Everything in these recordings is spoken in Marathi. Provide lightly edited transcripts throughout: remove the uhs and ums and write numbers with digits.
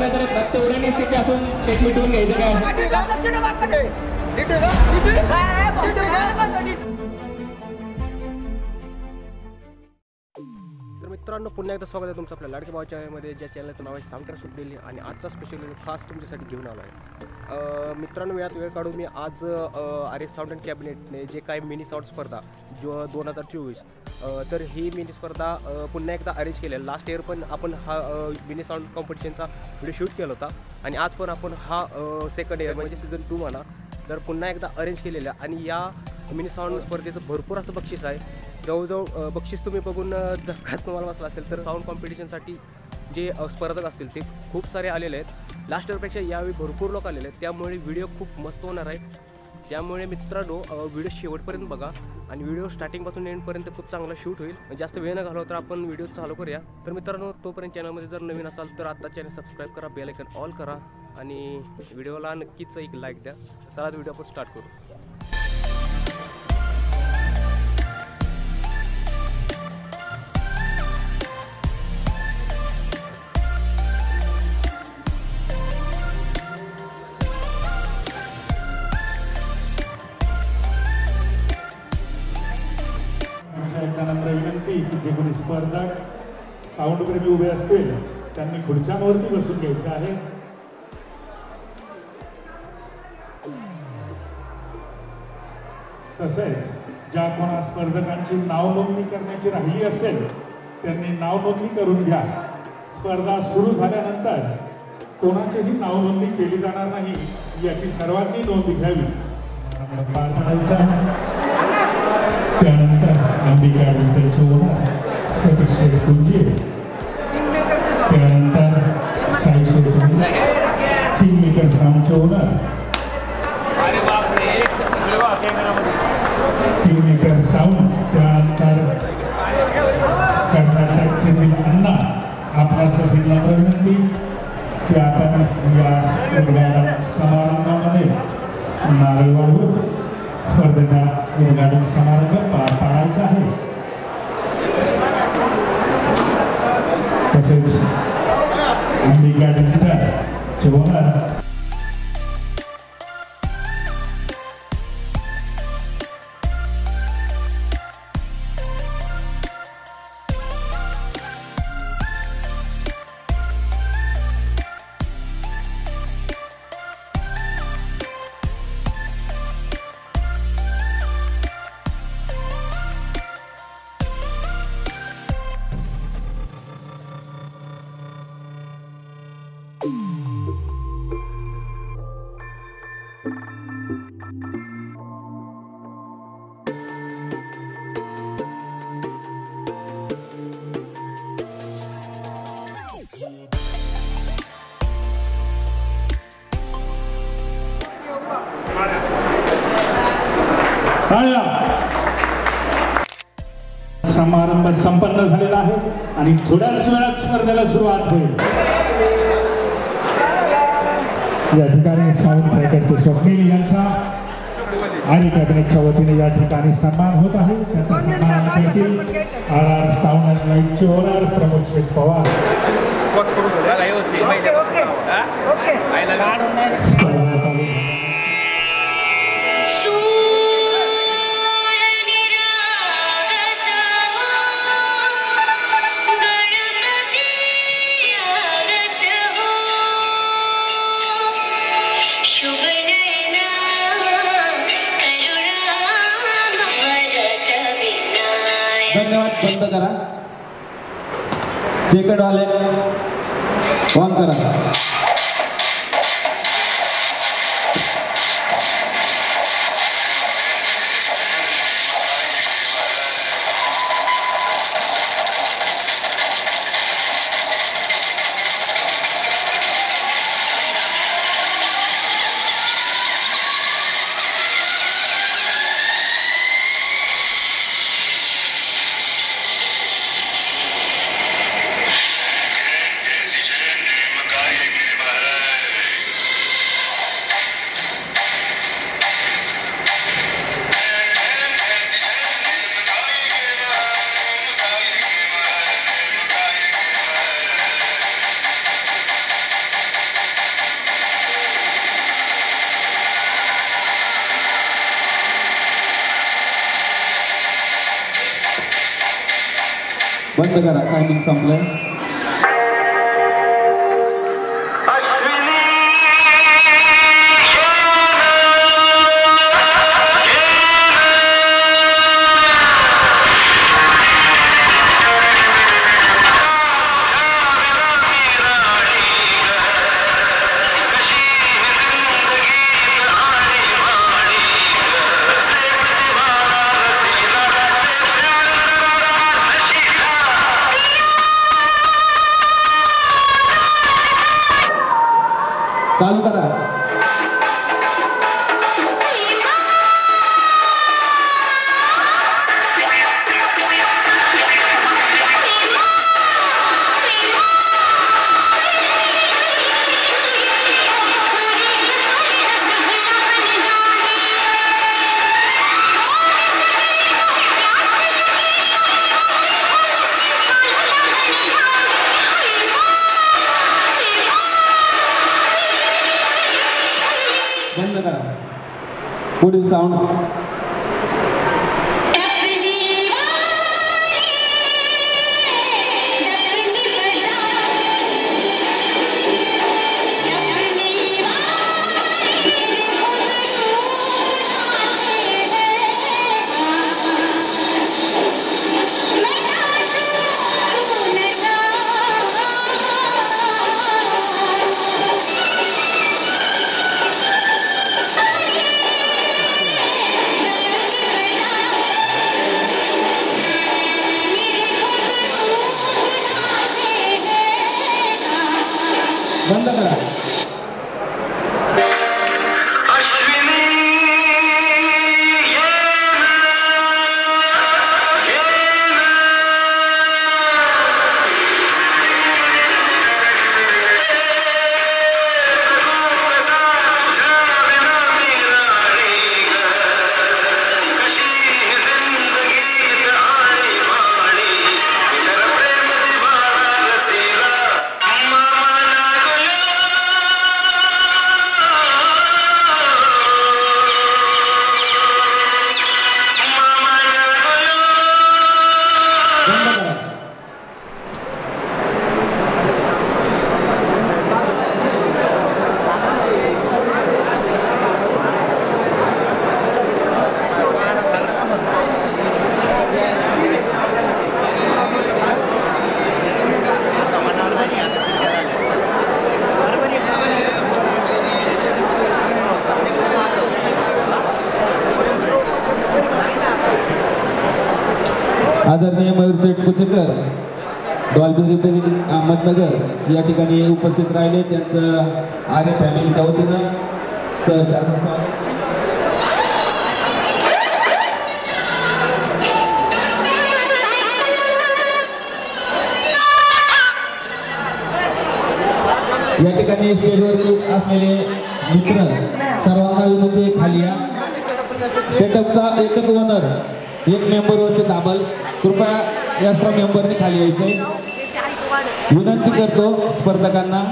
बोलले तर तेवढ्या स्थिती असून ते मिटवून घ्यायचं काय? तर मित्रांनो पुन्हा एकदा स्वागत आहे तुमचं आपल्या लाडके भाऊ चॅनलमध्ये, ज्या चॅनलचं नाव आहे सावंतराव सुखदेली आणि आजचा स्पेशल खास तुमच्यासाठी घेऊन आलो आहे. मित्रांनो वेळात वेळ काढून मी आज RS साऊंड अँड कॅबिनेटने जे काही मिनी साऊंड स्पर्धा जो 2024 तर ही मिनी स्पर्धा पुन्हा एकदा अरेंज केलेला. लास्ट इयर पण आपण हा मिनी साऊंड कॉम्पिटिशनचा व्हिडिओ शूट केला होता आणि आज पण आपण हा सेकंड इयर म्हणजे सीझन 2 म्हणा तर पुन्हा एकदा अरेंज केलेला आणि या मिनी साऊंड स्पर्धेचं भरपूर असं बक्षीस आहे. जवळजवळ बक्षीस तुम्ही बघून धक्काच तुम्हाला बसला असेल तर साऊंड कॉम्पिटिशनसाठी जे स्पर्धक असतील ते खूप सारे आलेले आहेत. लास्ट इयरपेक्षा यावेळी भरपूर लोक आलेले आहेत, त्यामुळे व्हिडिओ खूप मस्त होणार आहे. त्यामुळे मित्रांनो व्हिडिओ शेवटपर्यंत बघा आणि व्हिडिओ स्टार्टिंगपासून एंडपर्यंत खूप चांगला शूट होईल. जास्त वेळ न घालवता तर आपण व्हिडिओ चालू करूया. तर मित्रांनो तोपर्यंत चॅनलमध्ये जर नवीन असाल तर आता चॅनल सबस्क्राईब करा, बेल आयकॉन ऑल करा आणि व्हिडिओला नक्कीच एक लाईक द्या. चला व्हिडिओ आपण स्टार्ट करू. त्यानंतर विनंती की जे कोणी स्पर्धक साऊंडप्रेमी उभे असतील त्यांनी खुर्च्यांवरती बसून घ्यायचं आहे. तसेच ज्या कोणा स्पर्धकांची नाव नोंदणी करण्याची राहिली असेल त्यांनी नाव नोंदणी करून घ्या. स्पर्धा सुरू झाल्यानंतर कोणाचीही नाव नोंदणी केली जाणार नाही याची सर्वांनी नोंद घ्यावी. त्यानंतर अंबिका सतीश कुंजी, त्यानंतर किंग मेकर साऊंडचे ओनर किंग मेकर साऊंड, त्यानंतर कर्नाटकचे अण्णा. आपल्यासाठी नम्र विनंती की आपण या उद्घाटन समारंभामध्ये नारळ वाढवून स्पर्धेचा उद्घाटन समारंभ पार पाडायचा आहे. तसेच अंबिका डिजिटलचे ओनर समारंभ संपन्न झालेला आहे आणि थोड्याच वेळात स्पर्धेला सुरुवात होईल. या ठिकाणी साऊंड ब्रेकरचे स्वप्नील यांचा आणि कॅबिनेटच्या वतीने या ठिकाणी सन्मान होत आहे. त्याचा सन्मान करतील RR साऊंड अँड लाईटचे ओनर प्रमोद शेठ पवार. धन्यवाद. बंद करा. सेकंड वाले ऑन करा. बंद करा, टायमिंग संपलंय. चालू करा. बंद करा. पुढील साऊंड. बंद करा. आदरणीय मयूर शेठ कुचेकर, डॉल्बी रिपेअरिंग अहमदनगर या ठिकाणी उपस्थित राहिले. त्यांचं आर्य फॅमिलीच्या वतीनं सहर्ष स्वागत. या ठिकाणी स्टेजवरील असलेले मित्र सर्वांना विनंती आहे, खाली या. सेटअपचा एकच ओनर, एक मेंबरवरती दाबल. कृपया या सर्व मेंबरने खाली यायचंय. विनंती करतो स्पर्धकांना.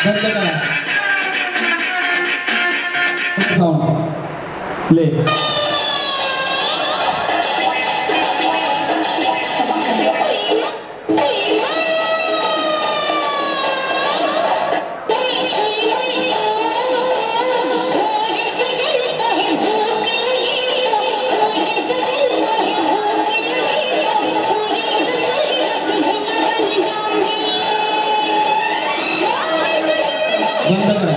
बंद करा. Sound play. बंद करा.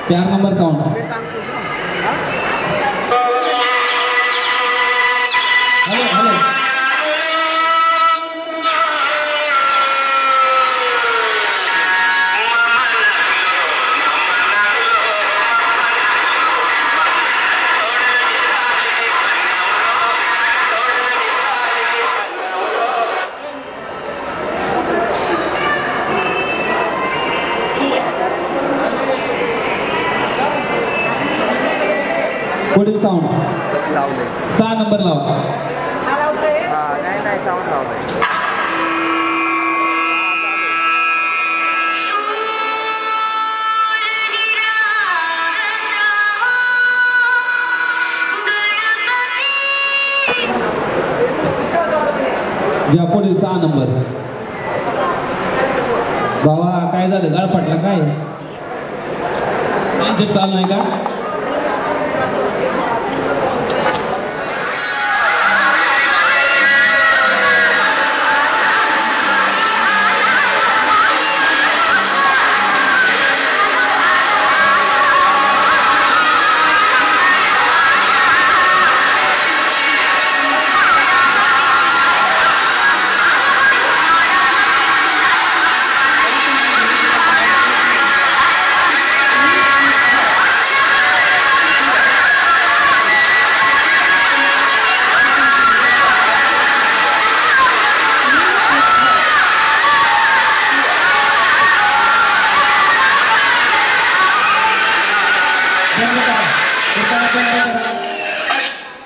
4 नंबर साऊंड. पुढील साऊंड लावले 6 नंबर लावा. हा नाही साऊंड लावलंय. या पुढील 6 नंबर. बाबा काय झालं, गाळ पडला काय? चालू नाही का?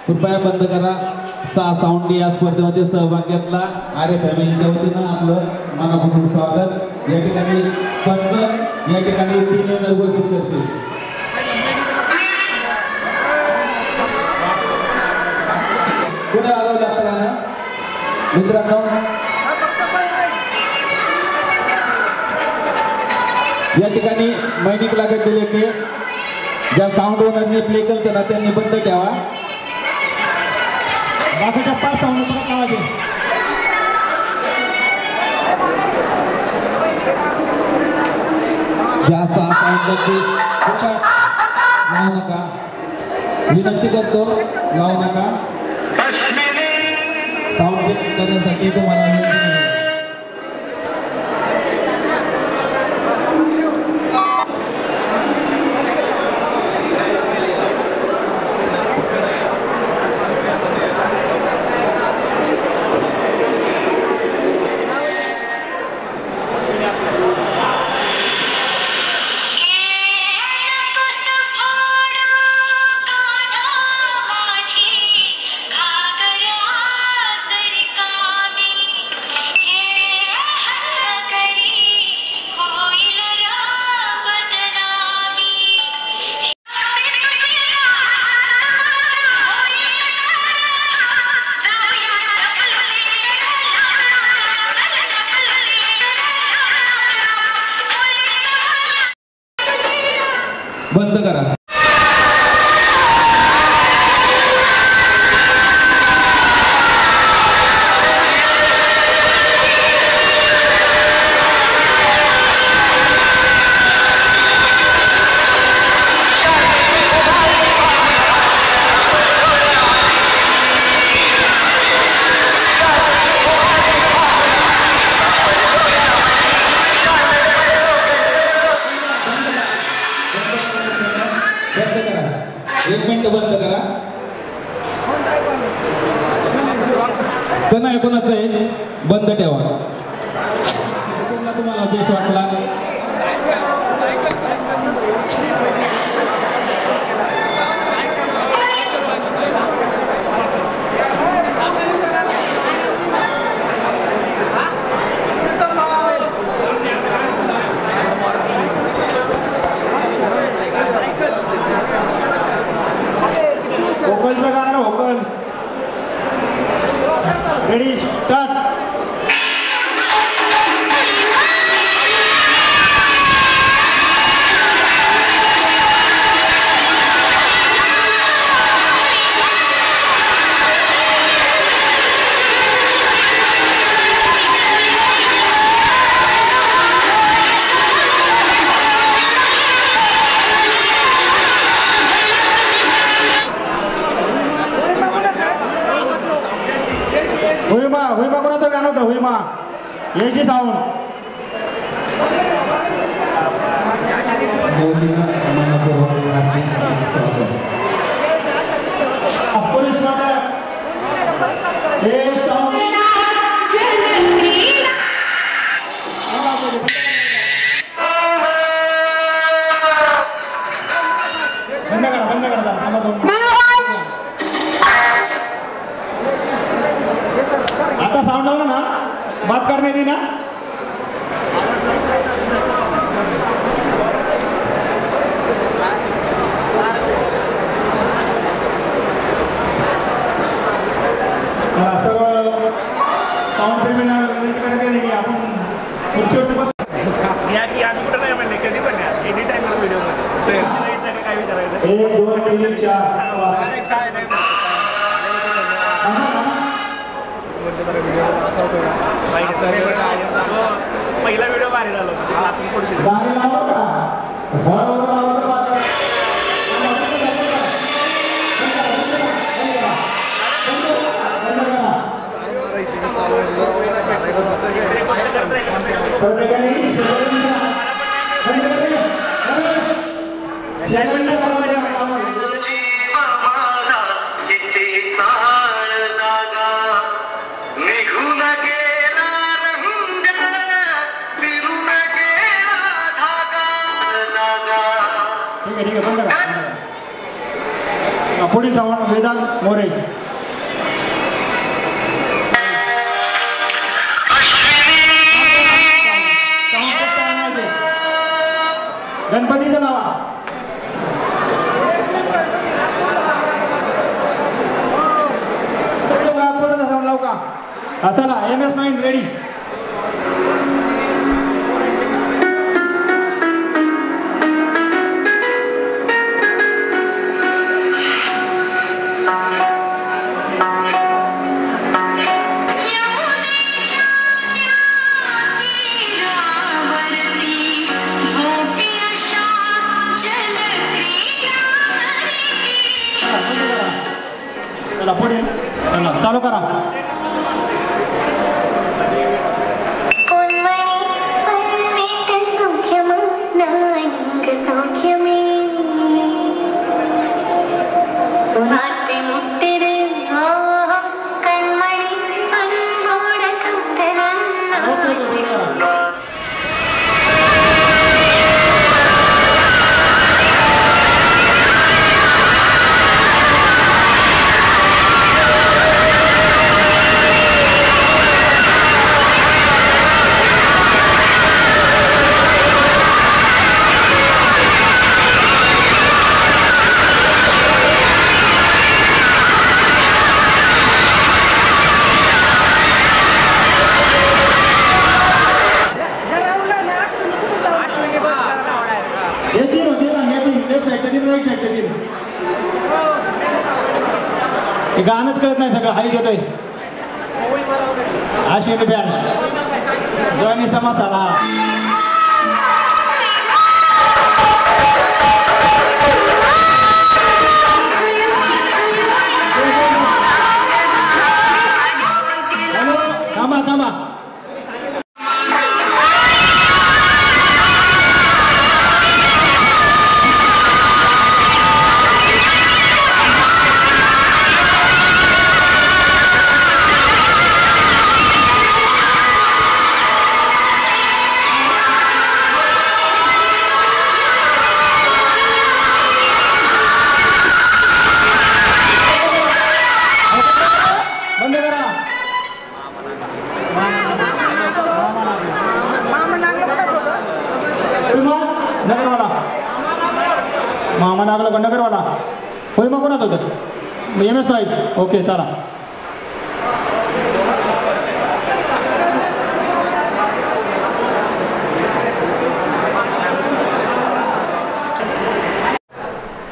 कृपया बंद करा. 6 साऊंड या स्पर्धेमध्ये सहभाग घेतला आर्य फॅमिलीच्या वतीनं आपलं मनापासून स्वागत. या ठिकाणी पंच या ठिकाणी 3 विनर घोषित करतील. पुढे आलं लागतं का ना मित्रांनो? या ठिकाणी मैनिक लागत दिले की ज्या साऊंड ओनरने प्ले केलं ना त्यांनी बंद ठेवा. बाकीच्या 5 साऊंड परत लावायचे. ज्या 6 साऊंडची लावू नका, विनंती करतो लावू नका. साऊंड चेक करण्यासाठी तुम्हाला बंद करा. एक मिनिट बंद करा. कोणा कोणाचं आहे बंद ठेवा. तुम्हाला बेस्ट वाटला वोकलचं गाणं वोकल रेडी स्टार्ट. हुईमा कोणाचं गाणं होतं हुईमा याची साऊंड. पोलीस हे साऊंड बंद करा बात करने दी ना। साऊंड पेमेंट विनंती करायची नाही की आपण खुर्चीवरती बस या की आम्ही कुठं नाही म्हणले कधी पण या एनी टाइम व्हिडिओमध्ये काय विचारायचं 1 2 3 4 काय नाही पहिला व्हिडिओ भारी झाला आपण पुढे गाणी लावा का बरोबर लावा का ठीक आहे बंद करा पुढील साऊंड वेदांत मोरे गणपतीचं नावा साऊंड लावू का चला MS9 रेडी पुढे चालू करा गाणंच कळत नाही सगळं हाई घेतोय अश्विनी बँड जॉनी समासाला थांबा थांबा मामा नागला गंडकरवाला होय मग कोणाच होतं MS9 ओके चला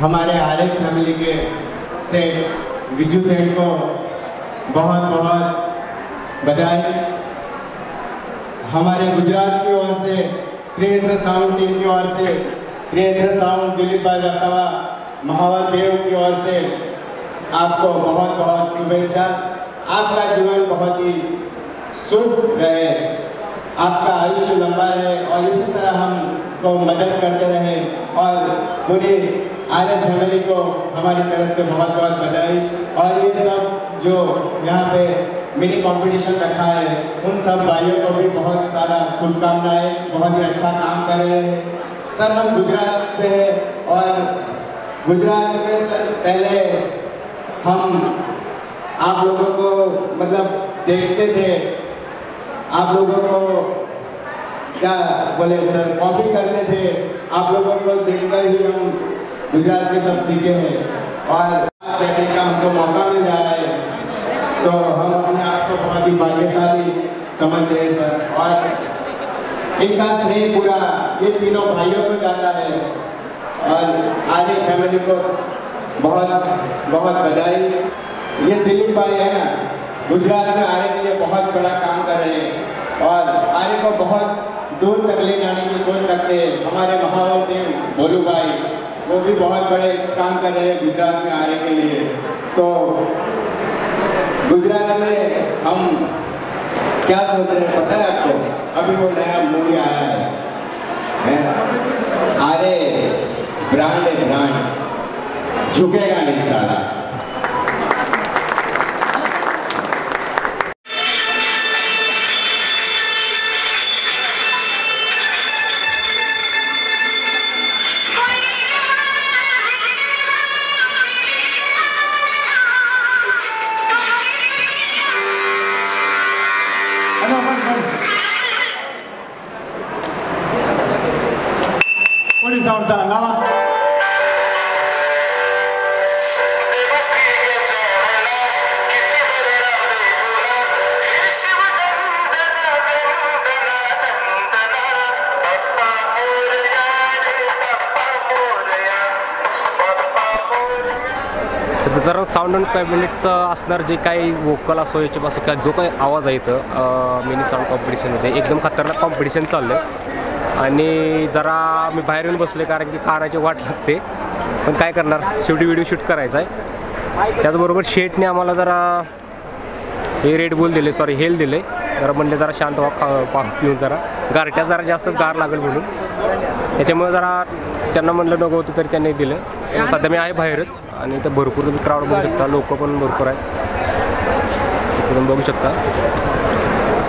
हमारे आरिफ फैमिली के सेठ विजू सेठ को बहुत बहुत बधाई। हमारे गुजरात की ओर से त्रिनेत्र साउंड टीम की ओर से त्रिनेत्र साउंड दिलीप भाई वसावा महावर देव की ओर से आपको बहुत बहुत शुभेच्छा। आपका जीवन बहुत ही शुभ रहे, आपका आयुष्य लंबा रहे और इसी तरह हमको मदद करते रहे और पूरी आरिफ फैमिली को हमारी तरफ से बहुत बहुत बधाई। और ये सब जो यहाँ पे मिनी कंपटीशन रखा है उन सब भाइयों को भी बहुत सारा शुभकामनाएं, बहुत ही अच्छा काम कर रहे हैं। सर हम गुजरात से हैं और गुजरात में सर पहले हम आप लोगों को मतलब देखते थे, आप लोगों को क्या बोले सर, कॉपी करते थे, आप लोगों को देखकर ही हम गुजरात के सब सीखे हैं और बैठने का हमको मौका मिल रहा है, तो हम अपने आप को बहुत ही भाग्यशाली समझते हैं सर। और इनका स्नेह पूरा ये तीनों भाइयों को जाता है और आर्य फैमिली को बहुत बहुत बधाई। ये दिलीप भाई है ना, गुजरात में आर्य के लिए बहुत बड़ा काम कर रहे हैं और आर्य को बहुत दूर तक ले जाने की सोच रखते हैं। हमारे महावर देव भोलू भाई, वो भी बहुत बड़े काम कर रहे हैं गुजरात में आर्य के लिए। तो गुजरात में हम क्या सोच रहे हैं पता है आपको? अभी वो नया मूवी आया है आर्य ब्रांड है, ब्रांड झुकेगा नहीं सारा। साउंड चला लावा। तर साऊंड अँड कॅबिनेटचं असणार जे काही वोकल असो याच्यापासून किंवा जो काही आवाज आहे इथं मिनी साऊंड कॉम्पिटिशनमध्ये एकदम खतरनाक कॉम्पिटिशन चाललं आहे आणि जरा मी बाहेर येऊन बसले कारण की कानाची वाट लागते, पण काय करणार, शेवटी व्हिडिओ शूट करायचा आहे। त्याचबरोबर शेटने आम्हाला जरा हे रेड बुल दिले, सॉरी हेल दिले, जरा म्हणले जरा शांत व्हा, पिऊन जरा गारट्यात जरा जास्तच गार लागेल म्हणून, त्याच्यामुळे जरा त्यांना म्हणलं नको होतं तरी त्यांनी दिलं। सध्या मी आहे बाहेरच आणि इथं भरपूर तुम्ही क्राऊड बघू शकता, लोक पण भरपूर आहेत तुम्ही बघू शकता।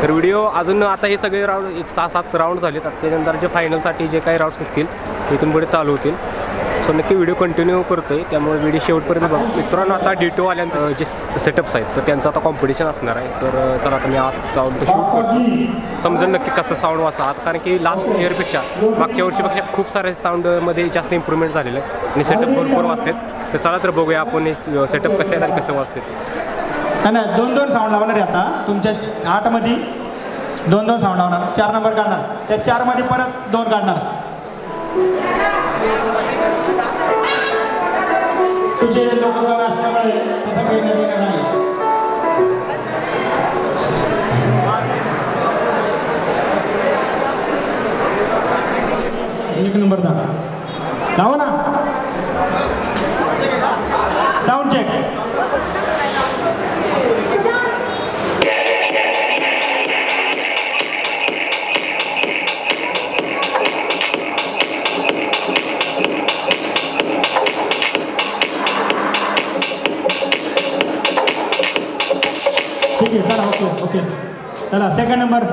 तर व्हिडिओ अजून आता हे सगळे राऊंड 6-7 राऊंड झालेत, त्याच्यानंतर जे फायनलसाठी जे काही राऊंड्स निघतील तिथून पुढे चालू होतील। सो नक्की व्हिडिओ कंटिन्यू करतोय, त्यामुळे व्हिडिओ शेवटपर्यंत बघा। मित्रांनो आता डिटोवाल्यांचं जे सेटअप्स आहेत तर त्यांचं आता कॉम्पिटिशन असणार आहे, तर चला आता मी आत जाऊन ते शूट करतो, समजेल नक्की कसं साऊंड वाजतात आत, कारण की लास्ट इयरपेक्षा मागच्या वर्षीपेक्षा खूप सारे साऊंडमध्ये जास्त इम्प्रूव्हमेंट झालेलं आहे आणि सेटअप भरपूर वाजतात। तर चला तर बघूया आपण हे सेटअप कसे आहेत आणि कसं वाजतात। नाही 2-2 साऊंड लावणार आहे आता तुमच्या 8 मध्ये 2-2 साऊंड लावणार, 4 नंबर काढणार, त्या 4 मध्ये परत 2 काढणार। तुझे लोक कमी असल्यामुळे त्याचं काही नवीन नाही। एक नंबर दा लावा ना, साऊंड चेक। ठीक आहे चला, ओके ओके चला सेकंड नंबर।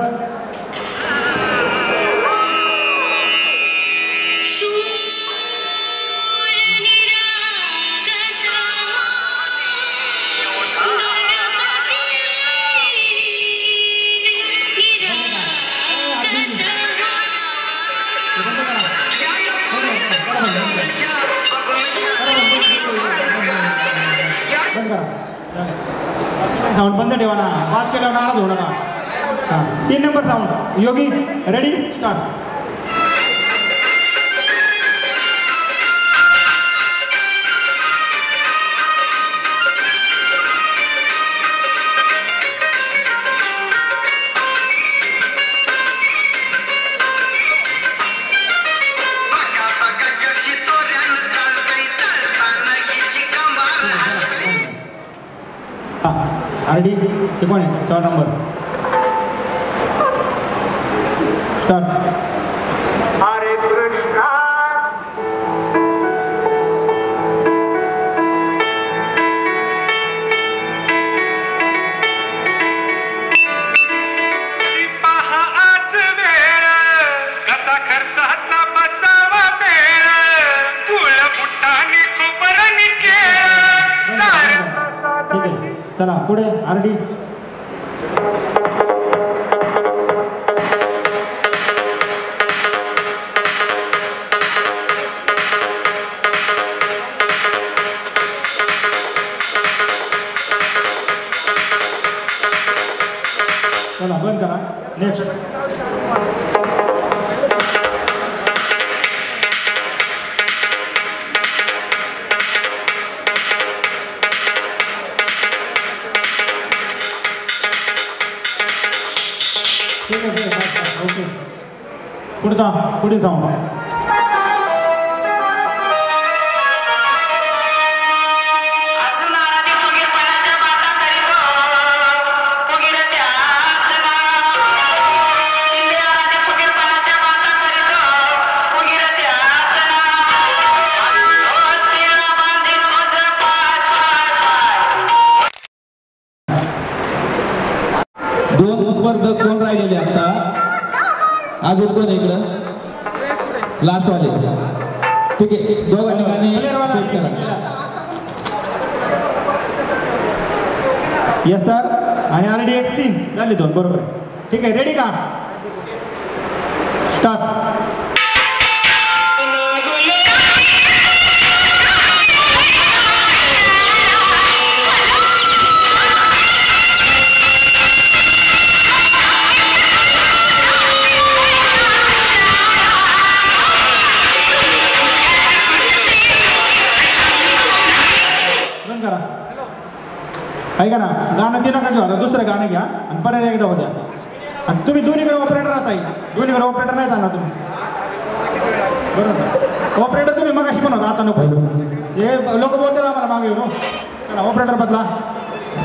साऊंड बंद ठेवा ना, बात केल्यावर नाराज होऊ नका। हां 3 नंबर साऊंड योगी रेडी स्टार्ट। आरडी ते कोण आहे 4 नंबर स्टार्ट। हरे कृष्णा पहा आज वेळ कसा खर्चाचा बसावा बेळ, गुळ फुटाने खोबरणी केळ। ठीक आहे चला पुढे आरडी। ओके पुढे जाऊ दोन स्पर्धक कोण राहिलेले आता अजून कोण इकडं लास्ट वाले ठीक आहे दोघांनी गाणी सेट करा येस सर आणि ऑलरेडी 1-3 झाली 2 बरोबर ठीक आहे रेडी का स्टार्ट ऐका ना गाणं ते नका घेऊ आता दुसरं गाणं घ्या आणि परत एकदा होत्या आणि तुम्ही दोन्हीकडे ऑपरेटर राहता दोन्हीकडे ऑपरेटर नाही जाणार तुम्ही बरोबर ऑपरेटर तुम्ही मगाशी पण होता आता नको हे लोक बोलतात आम्हाला मागे येऊ चला ऑपरेटर बदला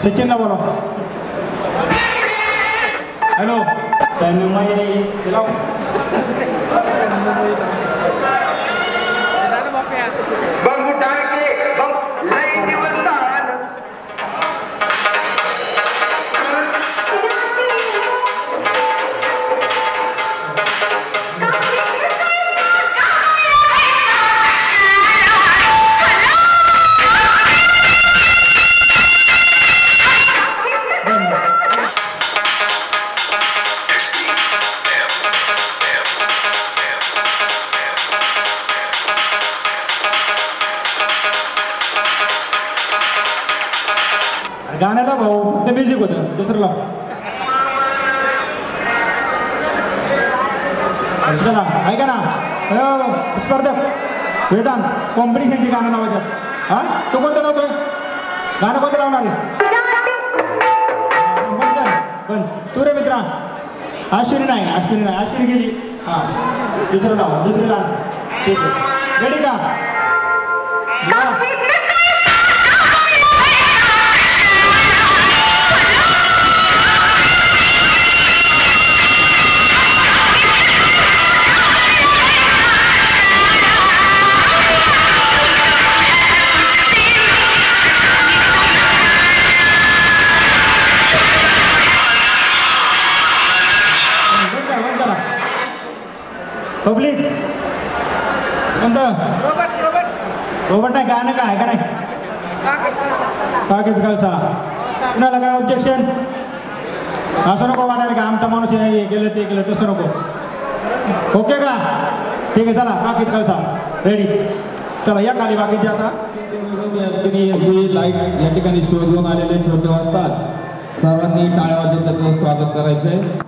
सचिनला बोला हॅलो गाण्याला भाऊ फक्त म्युझिक होतं दुसरं लाव चला ऐका ना स्पर्धक वेदांत कॉम्पिटिशनची गाणं लावायच्यात हां तो कोणतं लावतोय गाणं कोणतं लावणार आहे पण तू रे मित्रा अश्विनी नाही अश्विनी गेली हां दुसरं लाव दुसरी लाव ठीक आहे रेडी का पब्लिक कोणतं रोबोट आहे गाणं काय का नाही पाकिट कळसा कुणाला काय ऑब्जेक्शन असं नको वाटायला का आमचा माणूस हे केलं ते केलं तसं नको ओके का ठीक आहे चला पाकिट कळसा रेडी चला या खाली बाकीचे आता लाईट या ठिकाणी शो घेऊन आलेले छोटे असतात सर्वांनी टाळ्या वाजवून त्याचं स्वागत करायचंय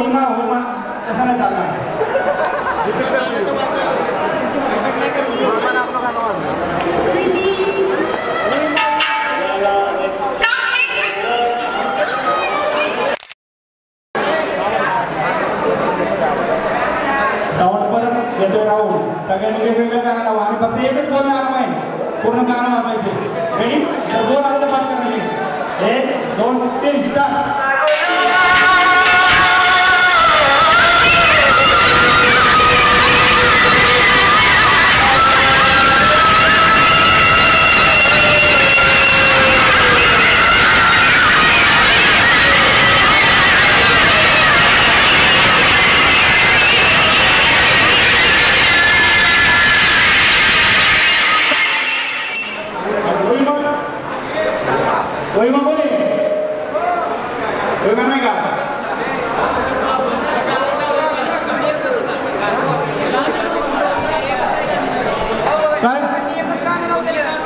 होईमा होईमा तसं नाही चालणार. राऊंड परत येतोय राऊंड. सगळ्यांनी वेगवेगळं गाणं लावा आणि फक्त एकच बोल आराम आहे, पूर्ण गाणं वाजवायचे. रेडी? जर बोल आलं तर पास करणार. 1 2 3 स्टार्ट.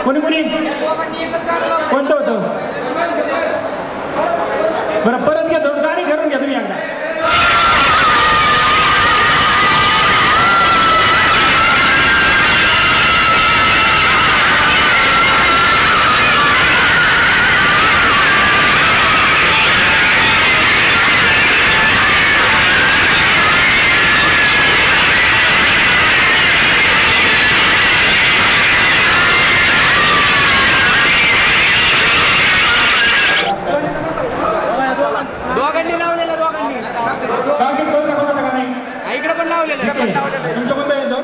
कोणी कोणी कोणतं होतं बरं परत घेतो गाणी ठरवून घ्या तुम्ही एकदा. तुमचं कोणतं येतो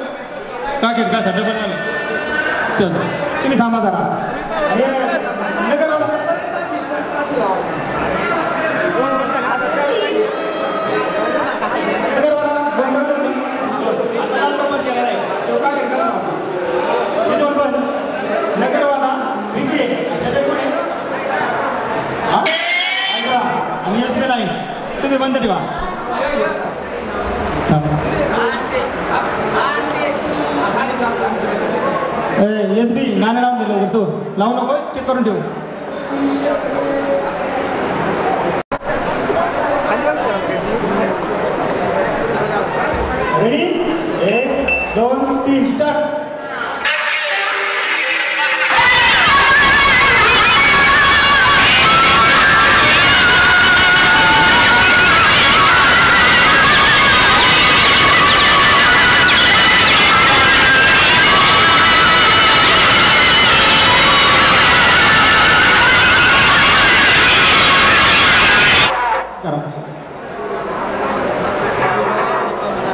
काकेत का डबल नाही. चल तुम्ही थांबा जरा. नगरवाला आणि एस बी लाईन तुम्ही बंद ठेवा. एस बी गाणं लावून दिलं वगैरे तू लावू नको, चेक करून ठेवू. रेडी? 1 2 3 स्टार्ट.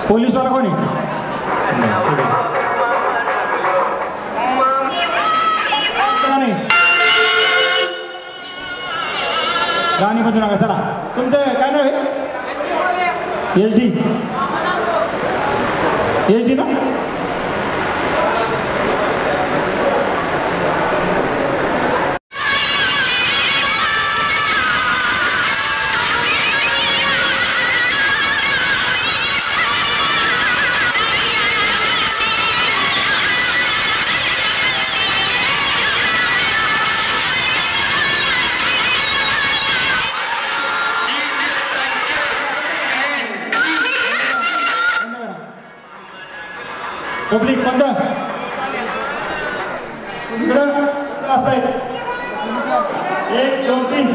पोलीसवाला कोणी गाणी बदलू नका. चला तुमचं काय नाव आहे? एच डी ना. पब्लिक कोणतं इकडं असतंय. 1 2 3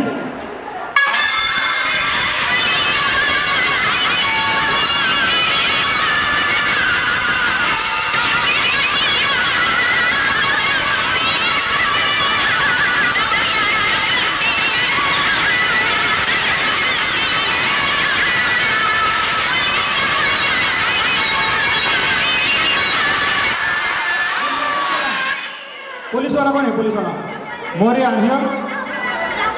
पोलीसवाला कोण आहे? पोलीसवाला मोरे आणि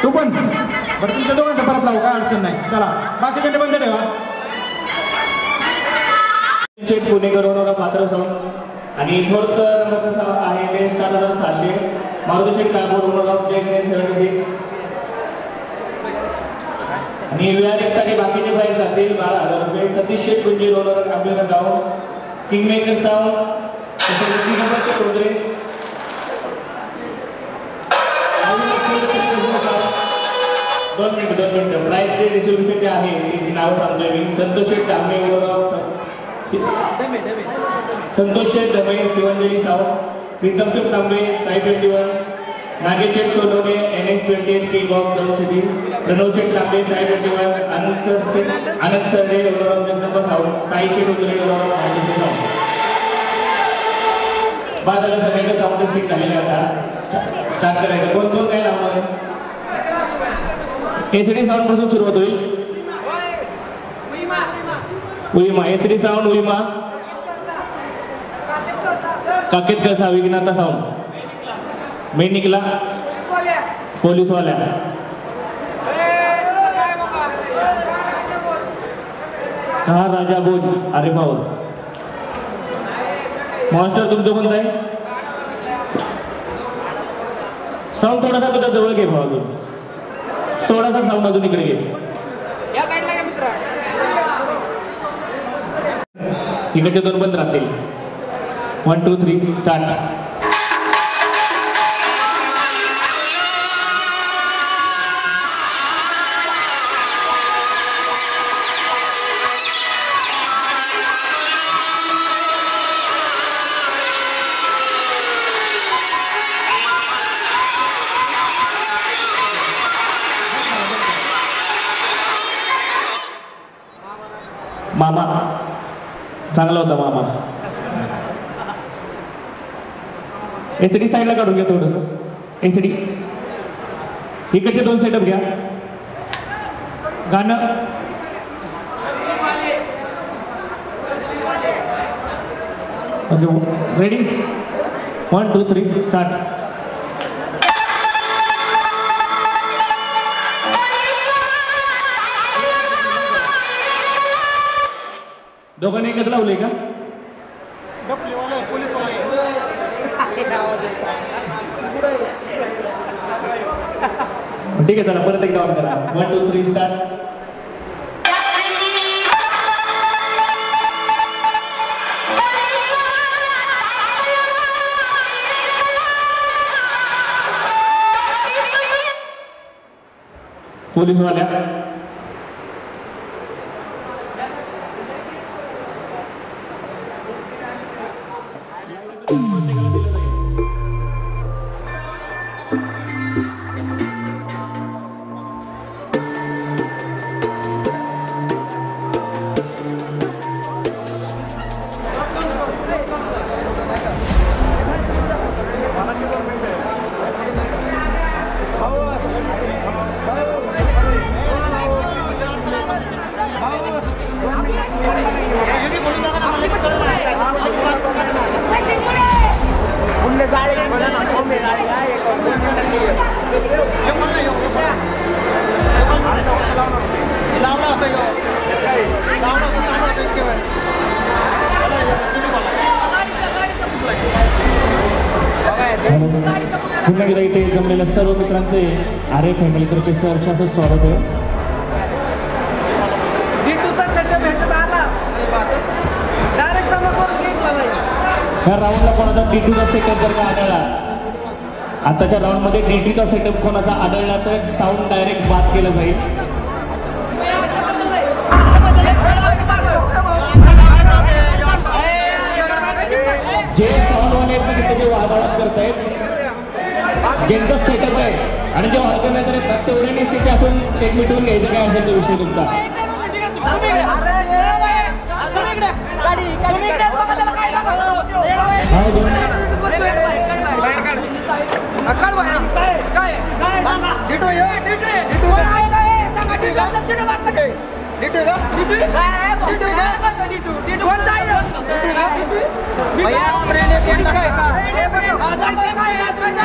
तू पण बरं तुमच्या दोघांचं परत लावू, काय अडचण नाही. चला बाकीच्या बंद ठेवा. पुणेकरून पात्र साऊंड आणि फोर्थ नंबर आहे ते 7600 मारुती कापूर 76 आणि व्यायासाठी बाकीचे प्राईज लागतील 12,000 रुपये. सतीश शेठ कुंजी roller computer sound kingmaker sound 2 मिनिटं प्राइस जे डिस्ट्रीब्युशन जे आहे त्याची नावं सांगतोय मी. संतोष शेठ Dhamane Santosh Sheth Dame Shivanjali Sawant, Pritam Sheth Tambe Sai 21, Nagesh Sheth Sonawane NX28 king of the city, Pranav Sheth Tambe Sai 21, Anand Sarde owner of Jagdamba Sawant, Sai Sheth Udare owner of माहिती सावंत. बाद झालं सगळ्यांचं साऊंड टेस्टिंग झालेलं आता स्टार्ट करायचं. कोण कोण काय लावणार आहे? HD साऊंड पासून सुरुवात होईल. उईमा HD साऊंड उईमा काकेत कसा विघ्नाता साऊंड मी निकला पोलीसवाल्या कहा राजा बोज अरे भाऊ मॉन्स्टर तुमचं कोणतं आहे? साऊंड थोडासा तुझ्या जवळ घे भाऊ, थोडासा साऊंड अजून इकडे घे. इकडचे 2 बंद राहतील. 1 2 3 स्टार्ट. मामा चांगला होता मामा. HD साईडला काढून घ्या थोडस. HD इकडचे 2 सेटअप घ्या. गाणं रेडी 1 2 3 स्टार्ट. दोघांनी एकच लावले का? ठीक आहे चला परत एकदा ऑन करा. 1 2 3 स्टार्ट. पोलीसवाल्या पुन्हा एकदा इथे जमलेल्या सर्व मित्रांचे आरे फॅमिलीतर्फे सहर्षाचं स्वागत आहे. ह्या राऊंडला कोणाचा D2चा सेटअप जर का आढळला, आताच्या राऊंडमध्ये D2चा सेटअप कोणाचा आढळला तर साऊंड डायरेक्ट बाद केलं जाईल. जे साऊंडवाले आहेत ते वादावाद करतायत, ज्यांचा सेटअप आहे आणि जे ऑर्गनायझर आहेत तेवढे निश्चित असून एक मिटवून घ्यायचं काय असेल तो विषय तुमचा.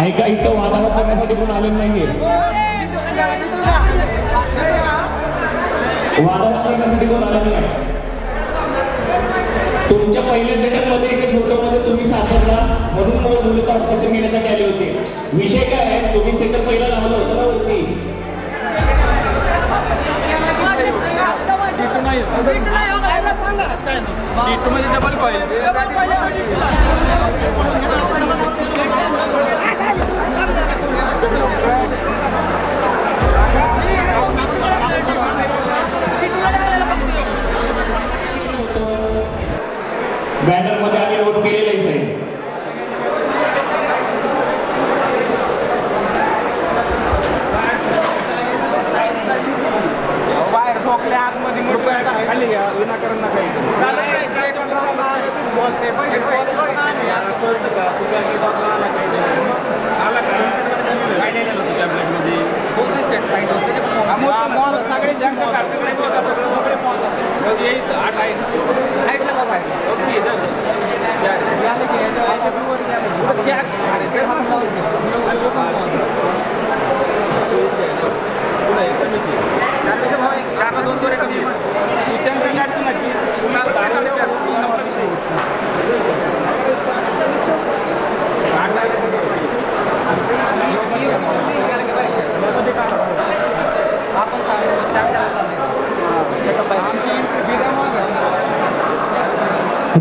ऐका इथं वादावाद करण्यासाठी कोण आलेलं नाहीये. वादावाद करण्यासाठी कोण आलेलं नाही. तुमच्या पहिल्या सेटअप मध्ये एका फोटोमध्ये तुम्ही सापडला म्हणून मूलत ऑपरेशन घेण्यासाठी आले होते. विषय काय आहे, तुम्ही सेटअप पहिला लावलं होतं ना वरती. डबल कॉइल विनाकारण नका सगळे जंग सगळे बघा सगळे आठ आहे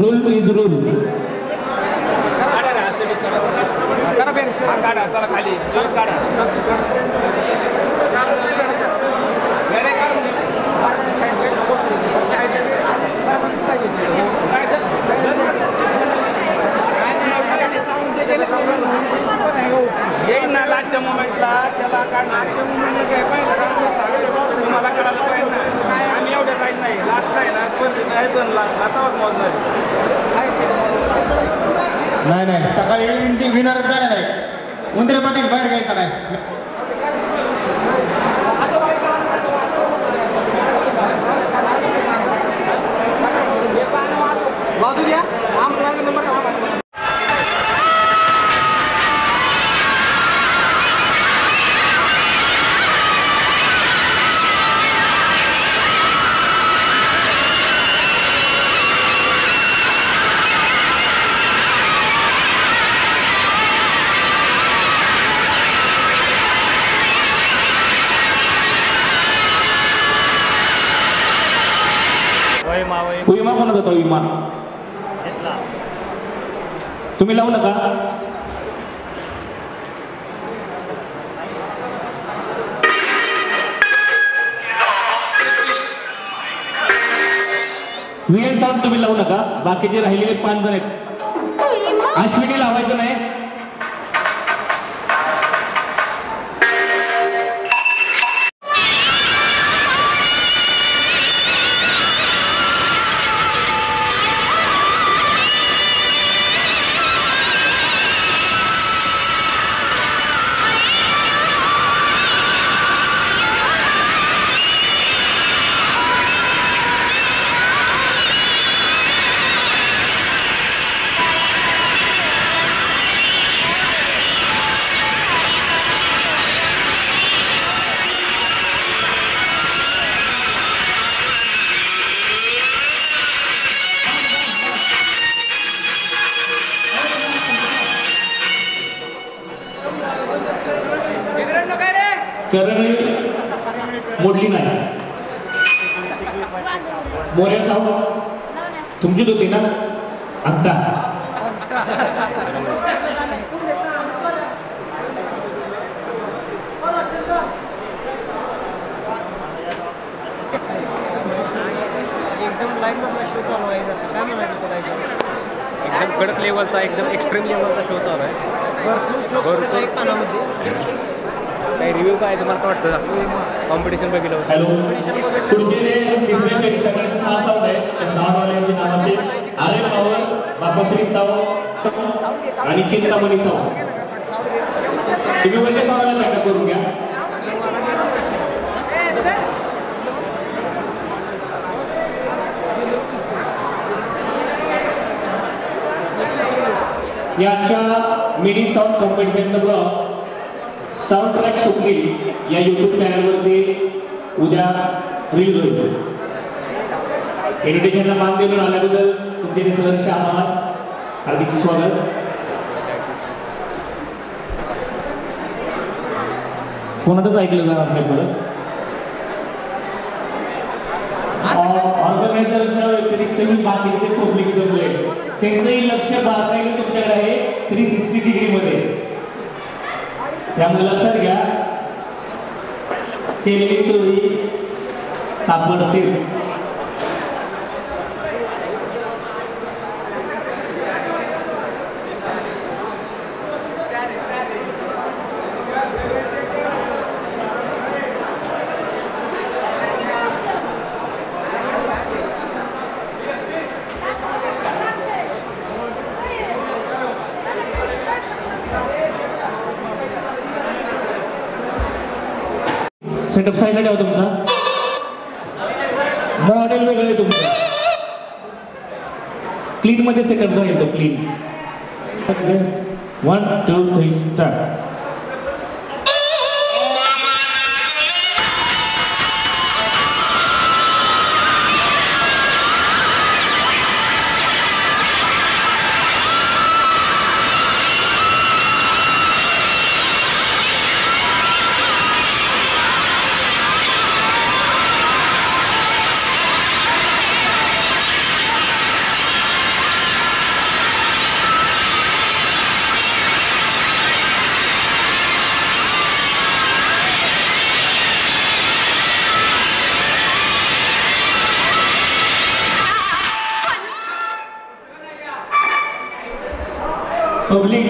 रूल इज रूल. काढा चला खाली काढा येईल ना लास्टच्या मोमेंटला त्याला काढणार तुम्हाला काढायला पाहिजे ना आम्ही एवढ्या काहीच नाही लास्ट आहे ना स्पर्धेत आहे पण लातावर मोजणार नाही नाही सकाळी विनर जाणार आहे उंदरे पाटील बाहेर घ्यायचा नाही. बाजू द्या नंबर विमा कोणाचा होता विमा तुम्ही लावू नका. VN साहेब तुम्ही लावू नका. बाकीचे राहिलेले 5 जण आहेत. अश्विनी लावायचं नाही. करणी मोडली नाही. मोरे साहेब तुमचीच होती ना आत्ता. एकदम लाईनमधला शो चालू आहे काय म्हणायचं तुला एकदम कडक लेवलचा एकदम एक्स्ट्रीम लेवलचा शो चालू आहे भरपूर एक कानामध्ये. काही रिव्ह्यू काय तुम्हाला वाटतं कॉम्पिटिशन बघितलं होतं? हॅलो पुढचे तिसऱ्या फेरीसाठी 6 साऊंड आहेत. त्या 6 वाल्यांची नावाचे आर्य पवार, बाबाश्री साव आणि चिंतामणी साव. तुम्ही वरच्या सावराला बॅकअप करून घ्या. याच्या मिनी साऊंड कॉम्पिटिशनचा ब्लॉग साऊंड ट्रॅक स्वप्नील या यूट्यूब चॅनलवरती उद्या रिलीज होईल. इन्व्हिटेशनला मान देऊन आल्याबद्दल तुमचे सहर्ष आभार. हार्दिक स्वागत. कोणाचंच ऐकलं जाणार नाही परत. ऑर्गनायझरच्या व्यतिरिक्त बाकीचे पब्लिक जमले त्यांचंही लक्ष बारकाईने तुमच्याकडे आहे 360 डिग्रीमध्ये. त्यामुळे लक्षात घ्या केलेली चोरी सापडतील. सेटअप साईडला ठेवा तुमचा. मॉडेल वेगळं आहे तुमचं. क्लीन मध्ये सेटअप जाईल तो क्लीन. 1 2 3 स्टार्ट. पब्लिक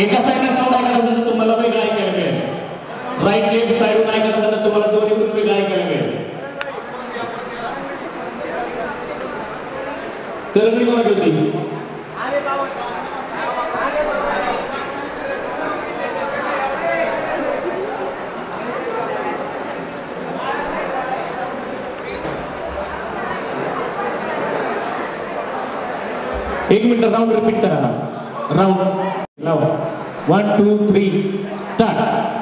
एका साईडला साऊंड ऐकत असेल तर तुम्हाला वेगळं ऐकायला मिळेल. राईट लेफ्ट साईडून ऐकत असेल तर तुम्हाला दोन्हीकडून वेगळं ऐकायला मिळेल. करंगडी कोणाची होती? एक मिनिट राऊंड रिपीट करा. राऊंड लावा. 1 2 3 स्टार्ट.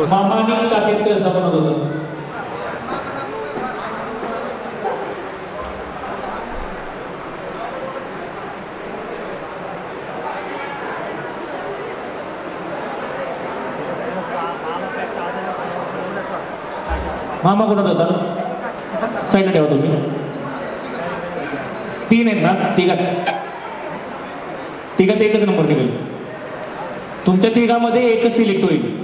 मामानी काकेत असं म्हणत होतं. मामा कोणात होता? साईडला ठेवा तुम्ही. 3 आहेत ना? तिघात एकच नंबर निघेल. तुमच्या तिघामध्ये एकच सिलेक्ट होईल.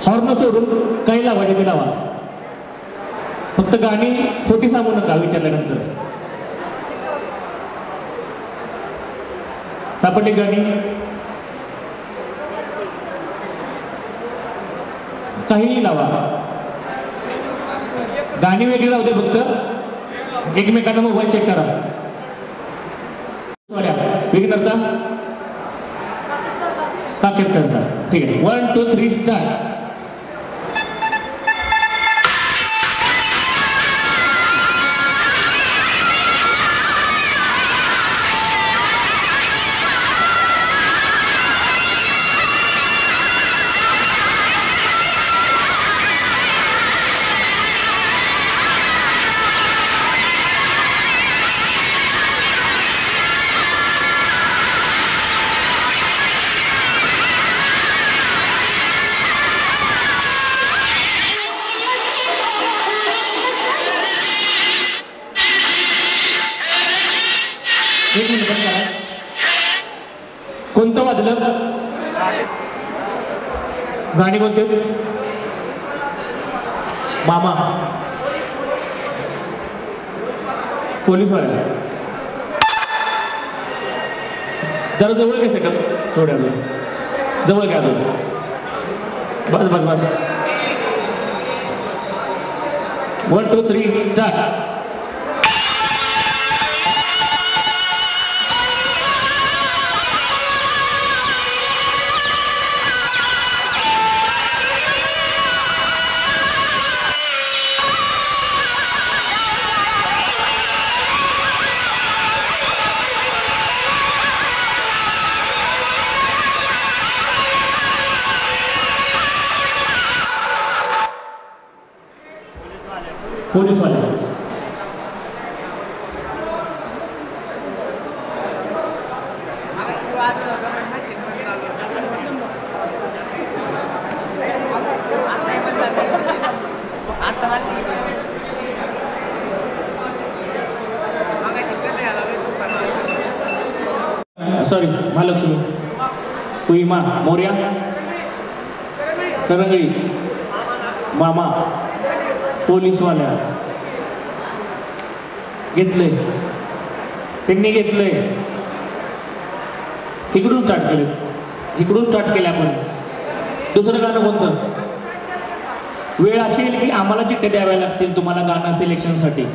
हॉर्न सोडून काही लावायचे ते लावा. फक्त गाणी खोटी सांगू नका विचारल्यानंतर. सापडली गाणी? काहीही लावा. गाणी वेगळी लावू दे. फक्त एकमेकांना मोबाईल चेक करा. विघ्नता काकेतकरचा. ठीक आहे. 1 2 3 स्टार्ट. कोणतं वाजलं? गाणी कोणते? मामा पोलीसवाल्या. जरा जवळ घ्या सेटअप. थोड्या जवळ घ्या. बस बस बस. 1 2 3 स्टार्ट. पोलीसवाले. सॉरी महालक्ष्मी कुईमा मोर्या करंगळी मामा पोलीसवाल्या घेतलंय त्यांनी घेतलंय. इकडून स्टार्ट केले आपण. दुसरं गाणं कोणतं? वेळ अशी येईल की आम्हाला चिठ्ठ्या द्याव्या लागतील तुम्हाला गाणं सिलेक्शनसाठी.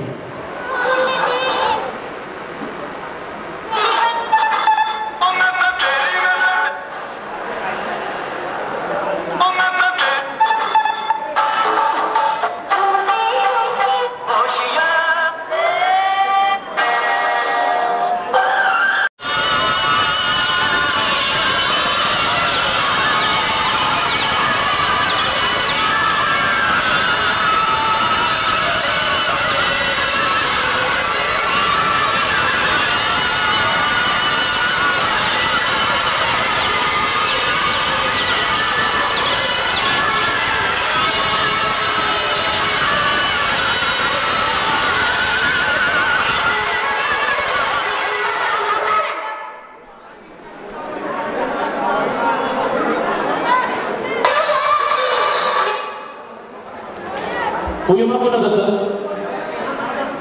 उयमा कोण होतं?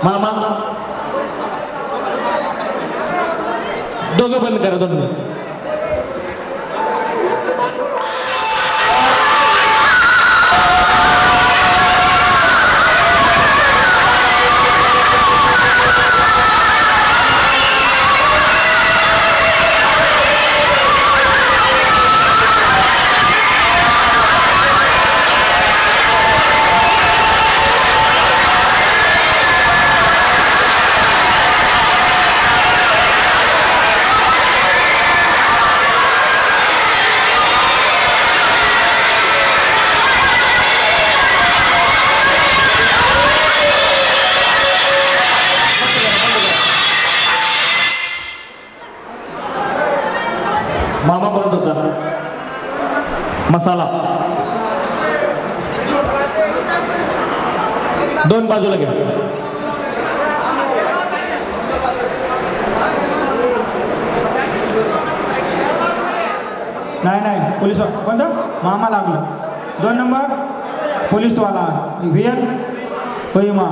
मामा. दोघं बंद करा दोन. मामा परत होता मसाला. दोन बाजूला घ्या. नाही पोलीस कोणतं? मामा लागलं. 2 नंबर पोलीसवाला व्हीएन कोहिमा.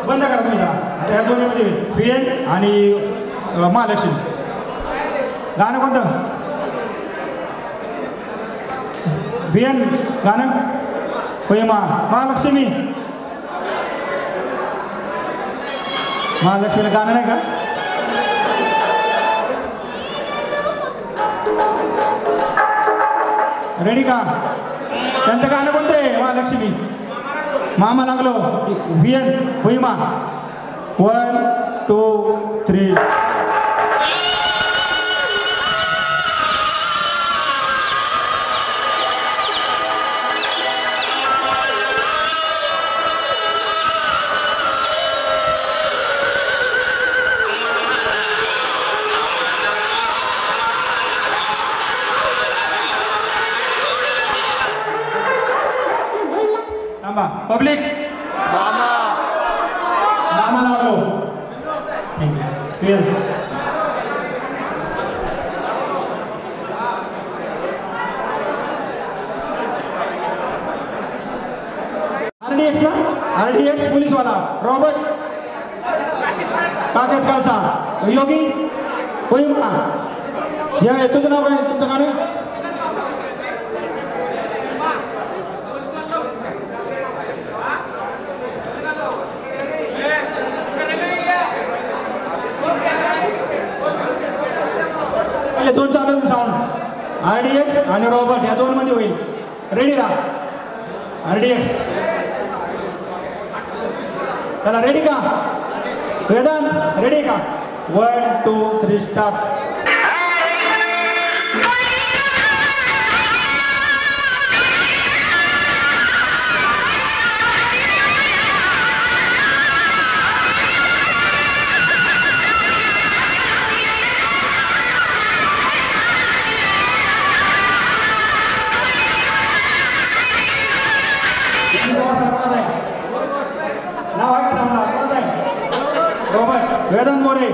बंद करा तुम्ही जरा. आता ह्या दोन्हीमध्ये व्हीएन आणि महालक्ष्मी. गाणं कोणतं? व्हीएन गाणं कोहिमा. महालक्ष्मीला गाणं नाही का? रेडी का? त्यांचं गाणं कोणतं आहे? महालक्ष्मी. मामा लागलो व्हीएन कोहिमा. 1 2 3. पब्लिक मामा लागलो. RDX ना? RDX पोलीसवाला रॉबर्ट काकेत कालसा. योगी कोहिमा या तुझं नाव काय तुमचं गाणं पहिले दोन चालू साऊंड RDX आणि रॉबर्ट या दोन मध्ये होईल रेडी राहा RDX चला रेडी का वेदांत रेडी का 1 2 3 स्टार्ट वेदांत मोरे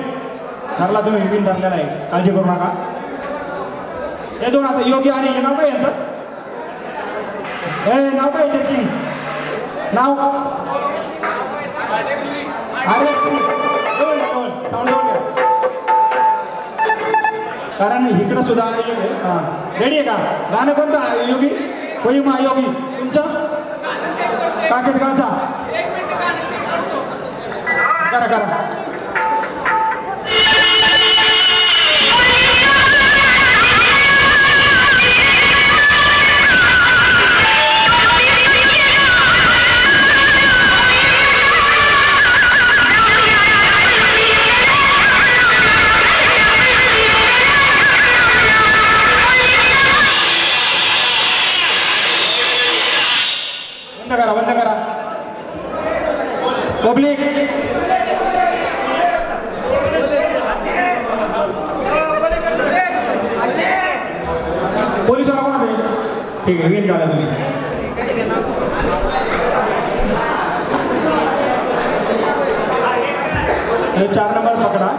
ठरला तुम्ही विपिन ठरलेला आहे काळजी करू नका हे दोन आता योगी आणि हे नाव काय यांचं हे नाव काय त्याची नाव अरे कारण इकडं सुद्धा रेडी आहे का गाणं कोणतं योगी कोहिमा योगी तुमचं काकेत गावचा करा करा बंद करा पब्लिक पोलीस वाला कोण ठीक आहे विन करा तुम्ही हे 4 नंबर पकडा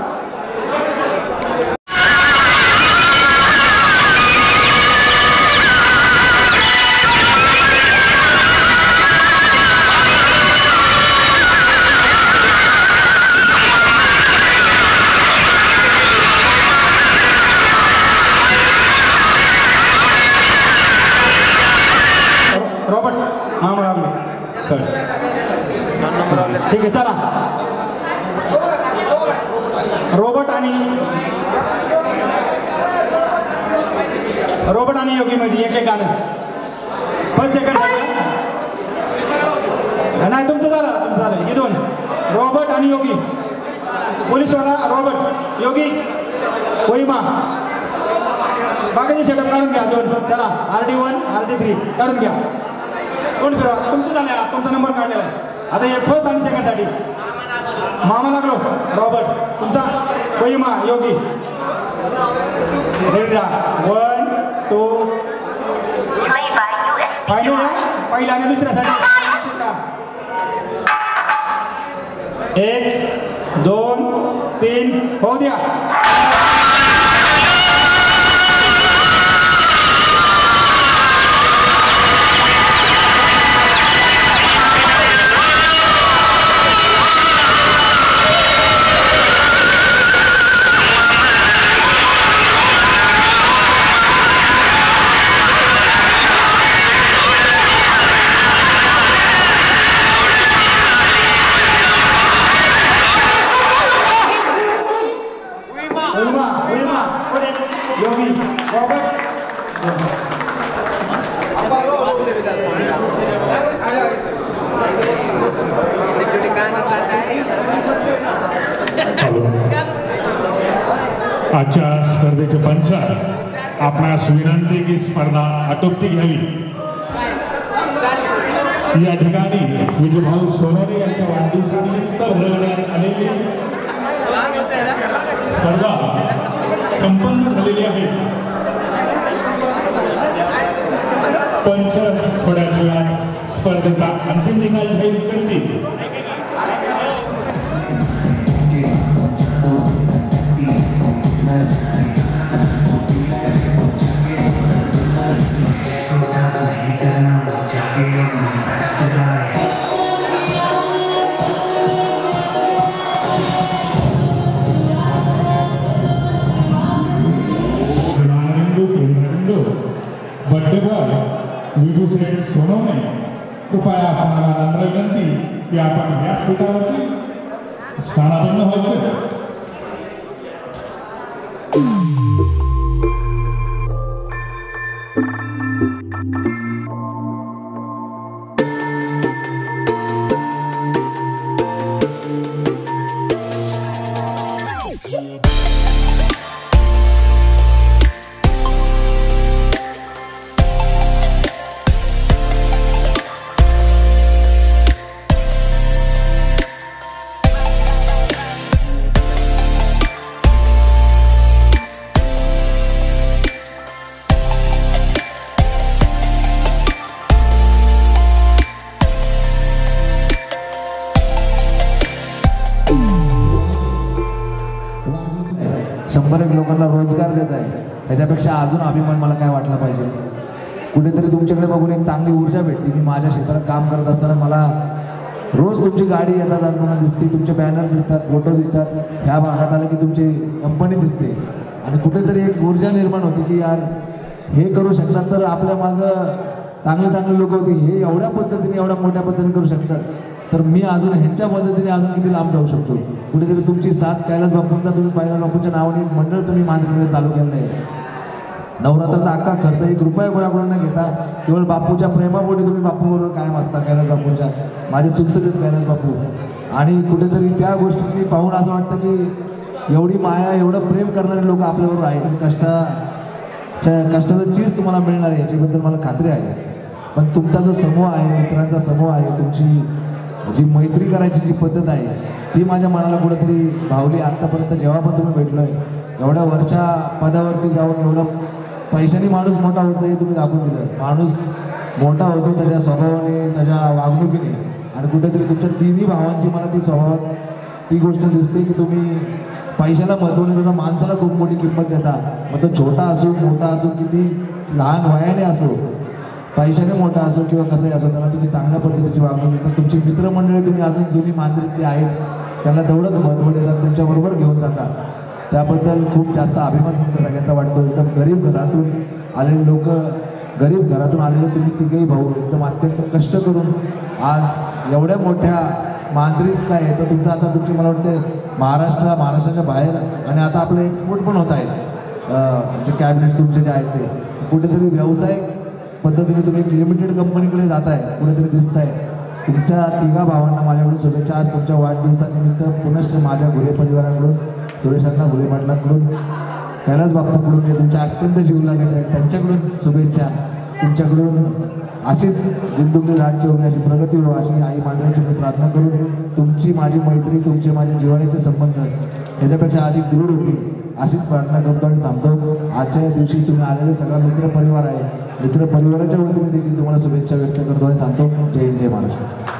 ठीक आहे चला रोबोट आणि योगी मध्ये एक गाणं फर्स्ट सेकंड नाही तुमचं झालं हे दोन रोबोट आणि योगी पोलीसवाला रोबोट योगी कोहिमा बाकीचे सेटअप काढून घ्या दोन चला RD1 RD3 काढून घ्या कोण फिरवा तुमचं झालं तुमचा नंबर काढलेला आहे आता हे फर्स्ट आणि सेकंडसाठी मामा लागलो रॉबर्ट तुमचा कोहिमा योगी रेडी राहा 1 2 फायनल पहिला आणि दुसऱ्यासाठी 1 2 3 होऊ द्या आजच्या स्पर्धेचे पंच आपणास विनंती की स्पर्धा आटोपती घ्यावी या ठिकाणी विजयभाऊ सोनवणे यांच्या वाढदिवसानिमित्त भरवण्यात आलेली स्पर्धा संपन्न झालेली आहे पंच थोड्याच वेळात स्पर्धेचा अंतिम निकाल जाहीर करतील मला नम्र विनंती की आपण या सीटावरती स्थानापन्न व्हायचं. शंभर एक लोकांना रोजगार देत आहे, त्याच्यापेक्षा अजून अभिमान मला काय वाटला पाहिजे. कुठेतरी तुमच्याकडे बघून एक चांगली ऊर्जा भेटते. मी माझ्या क्षेत्रात काम करत असताना मला रोज तुमची गाडी येता जाताना दिसते, तुमचे बॅनर दिसतात, फोटो दिसतात. ह्या भागात आलं की तुमची कंपनी दिसते आणि कुठेतरी एक ऊर्जा निर्माण होते की यार हे करू शकतात तर आपल्या मागं चांगले चांगले लोक होते, हे एवढ्या पद्धतीने एवढ्या मोठ्या पद्धतीने करू शकतात, तर मी अजून ह्यांच्या मदतीने अजून किती लांब जाऊ शकतो. कुठेतरी तुमची साथ कैलास बापूंचा, तुम्ही कैलास बापूंच्या नावाने एक मंडळ तुम्ही मांजरीमध्ये चालू केलं आहे. नवरात्राचा अख्खा खर्च एक रुपया कोणाकडून न घेता केवळ बापूच्या प्रेमापोटी तुम्ही बापूबरोबर कायम असता. कैलास बापूंच्या माझे चुलतेच आहेत कैलास बापू. आणि कुठेतरी त्या गोष्टी पाहून असं वाटतं की एवढी माया एवढं प्रेम करणारे लोक आपल्याबरोबर आहेत. कष्टाचं चीज तुम्हाला मिळणार आहे याच्याबद्दल मला खात्री आहे. पण तुमचा जो समूह आहे, मित्रांचा समूह आहे, तुमची जी मैत्री करायची जी पद्धत आहे ती माझ्या मनाला कुठेतरी भावली. आत्तापर्यंत जेव्हा पण तुम्ही भेटलो आहे, एवढ्या वरच्या पदावरती जाऊन एवढं पैशाने माणूस मोठा होत नाही तुम्ही दाखवून दिलं. माणूस मोठा होतो त्याच्या स्वभावाने, त्याच्या वागणुकीने. आणि कुठेतरी तुमच्या तिन्ही भावांची मला ती स्वभावात ती गोष्ट दिसते की तुम्ही पैशाला महत्त्व नाही देता, माणसाला खूप मोठी किंमत देता. मग तो छोटा असो, मोठा असो, किती लहान वयाने असो, पैशाने मोठा असो किंवा कसंही असो, त्याला तुम्ही चांगल्या पद्धतीची वागणूक देता. तुमची मित्रमंडळी तुम्ही अजून जुनी मांजरीतली आहेत, त्यांना तेवढंच महत्त्व देतात, तुमच्याबरोबर घेऊन जाता. त्याबद्दल खूप जास्त अभिमान तुमचा सगळ्यांचा वाटतो. एकदम गरीब घरातून आलेले लोक, गरीब घरातून आलेले तुम्ही तिघेही भाऊ एकदम अत्यंत कष्ट करून आज एवढ्या मोठ्या मांजरीच काय आहे तर तुमचं आता तुमची मला वाटतं महाराष्ट्राच्या बाहेर आणि आता आपलं एक्सपोर्ट पण होत आहेत. जे कॅबिनेट तुमचे जे आहेत ते कुठेतरी व्यावसायिक पद्धतीने तुम्ही एक लिमिटेड कंपनीकडे जात आहे, कुठेतरी दिसत आहे. तुमच्या तिघा भावांना माझ्याकडून शुभेच्छा. आज तुमच्या वाढदिवसानिमित्त पुनश्च माझ्या घुले परिवाराकडून, सुरेशांना घुले पाटलांकडून, कैलास बापूकडून जे तुमच्या अत्यंत जीव लागत आहेत त्यांच्याकडून शुभेच्छा. तुमच्याकडून अशीच दिनदुगनी राज्य होणे, अशी प्रगती हो, अशी आई मांडण्याची मी प्रार्थना करून तुमची माझी मैत्री, तुमचे माझे जिव्हाळ्याचे संबंध ह्याच्यापेक्षा अधिक दृढ होतील अशीच प्रार्थना करतो आणि थांबतो. आजच्या या दिवशी तुम्ही आलेले सगळा मित्रपरिवार आहे, मित्रपरिवाराच्या वतीने देखील तुम्हाला शुभेच्छा व्यक्त करतो आणि थांबतो. जय हिंद, जय महाराष्ट्र.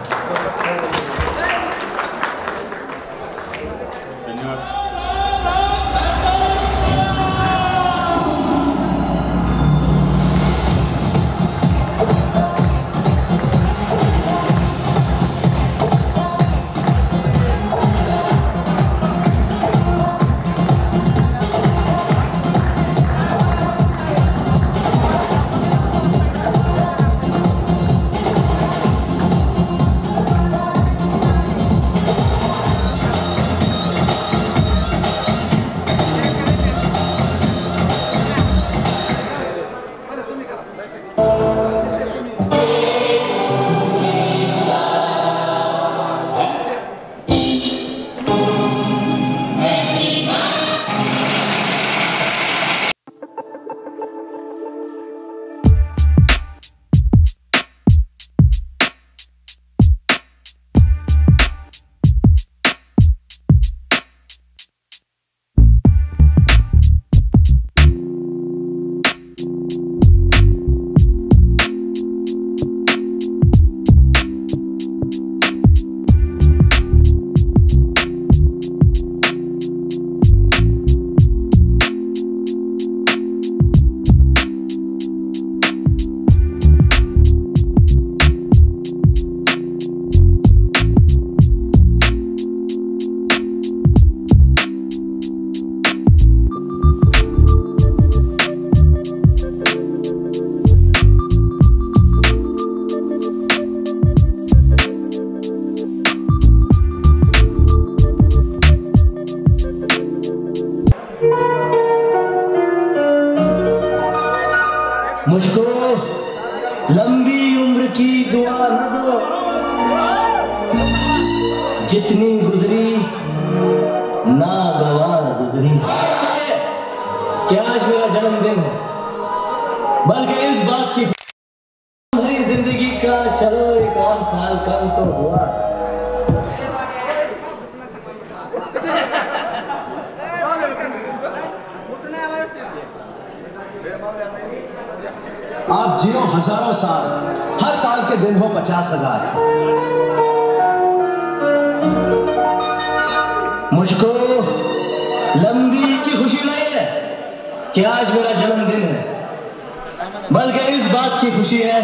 मुझको लंबी उम्र की दुआ न दो, जितनी गुजरी नागवार गुजरी। क्या आज मेरा जन्मदिन है, बल्कि इस बात की मेरी जिंदगी का चलो एक और साल कम तो हुआ। आप जियो हजारों साल, हर साल के दिन हो 50,000। मुझको लंबी की खुशी नहीं है कि आज मेरा जन्मदिन है, बल्कि इस बात की खुशी है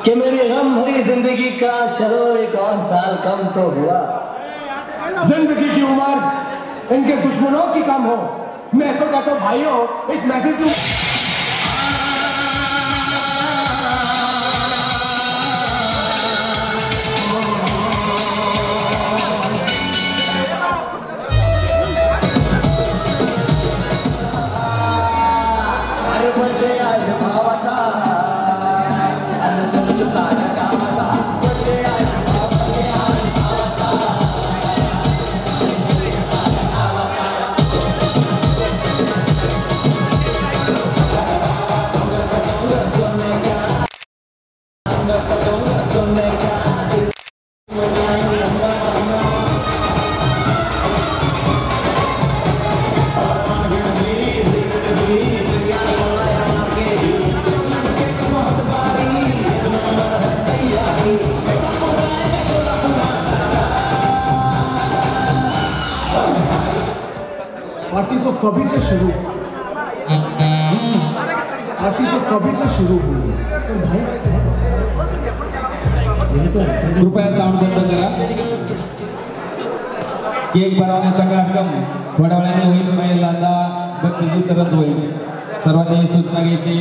कि मेरी गम भरी जिंदगी का चलो एक और साल कम तो हुआ। जिंदगी की उम्र इनके दुश्मनों की कम हो, मैं तो कहता हूं भाइयों इस महफिल की पार्टी तो कभी से शुरू हुई तो भाई कृपया साऊंड बंद करा। केक बनवण्याचा कार्यक्रम थोड्या वेळाने होईल, पहिल्यांदा बक्षीस वितरण होईल, सर्वांनी सूचना घ्यायची।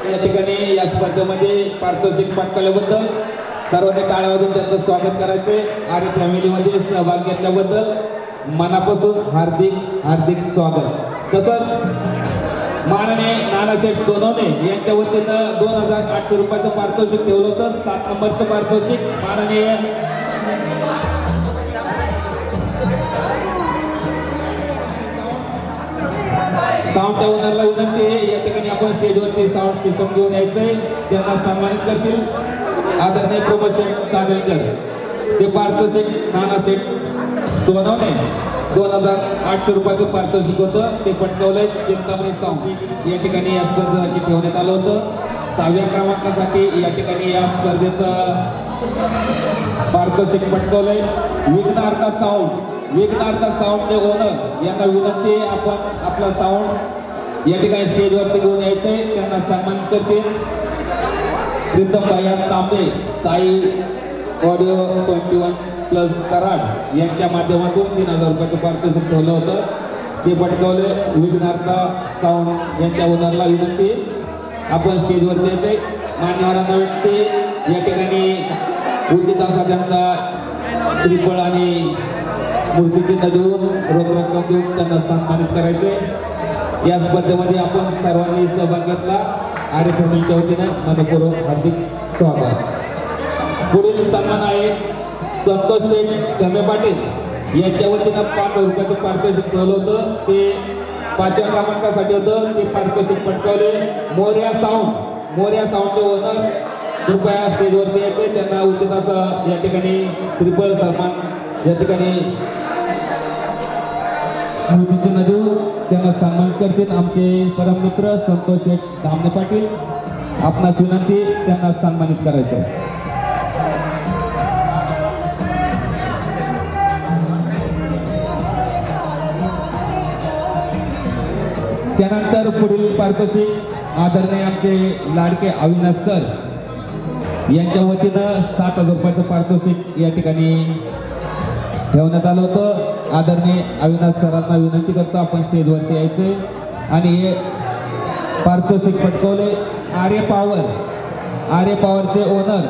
या ठिकाणी या स्पर्धेमध्ये पारितोषिक पटकावल्याबद्दल सर्वांनी टाळ्या वाजवून त्यांचं स्वागत करायचे। आर्य फॅमिलीमध्ये सहभाग घेतल्याबद्दल मनापासून हार्दिक हार्दिक स्वागत। तसंच माननीय नानासाहेब सोनवणे यांच्या वतीनं 2800 रुपयाचं पारितोषिक ठेवलं होतं। 7 नंबरचं पारितोषिक माननीय साऊंडच्या ओनरला विनंती आहे, या ठिकाणी आपण स्टेजवरती साऊंड सिस्टम घेऊन यायचंय, त्यांना सन्मानित करतील आदरणीय प्रमोद शेठ चांदलकर। ते पारितोषिक नानासाहेब सोनवणे 2800 रुपयाचं पारितोषिक होतं, ते पटकावलंय। चिंतामणी साऊंड या ठिकाणी या स्पर्धेसाठी ठेवण्यात आलं होतं। 6व्या क्रमांकासाठी या ठिकाणी या स्पर्धेचं पारितोषिक पटकावलंय। विघ्नार्थ साऊंडचे ओनर यांना विनंती आहे, आपण आपला साऊंड या ठिकाणी स्टेजवरती घेऊन यायचंय, त्यांना सन्मानित करतील प्रीतम भैया तांबे, साई ऑडिओ 21+ कराड यांच्या माध्यमातून 3000 रुपयाचं पारितोषिक ठेवलं होतं, ते पटकावले। विघ्नार्थ साऊंड यांच्या ओनरला विनंती आपण स्टेजवरती यायचंय। मान्यवरांना विनंती या ठिकाणी उचित असा त्यांचा श्रीफळ आणि मूर्तीचिन्ह देऊन रोख रक्कम देऊन त्यांना सन्मानित करायचे। या स्पर्धेमध्ये आपण सर्वांनी सहभाग घेतला, आर्य फॅमिलीच्या वतीने मनपूर्वक हार्दिक स्वागत। पुढील सन्मान आहे संतोष शेठ गमे पाटील यांच्या वतीनं 5000 रुपयाचं पारितोषिक ठेवलं होतं, ते 5व्या क्रमांकासाठी होतं, ते पारितोषिक पटकावले। मोर्या साऊंडचे ओनर कृपया स्टेजवरती यायचे, त्यांना उचित असं या ठिकाणी श्रीफळ सन्मान या ठिकाणी स्मृतीचिन्ह देऊ त्यांना सन्मान करतील आमचे परममित्र संतोष शेठ धामणे पाटील। आपणास विनंती त्यांना सन्मानित करायचं। त्यानंतर पुढील पारितोषिक आदरणीय आमचे लाडके अविनाश सर यांच्या वतीनं 7000 रुपयाचं पारितोषिक या ठिकाणी ठेवण्यात आलं होतं। आदरणीय अविनाश सरांना विनंती करतो आपण स्टेजवरती यायचे आणि पारितोषिक पटकवले आर्य पॉवरचे ओनर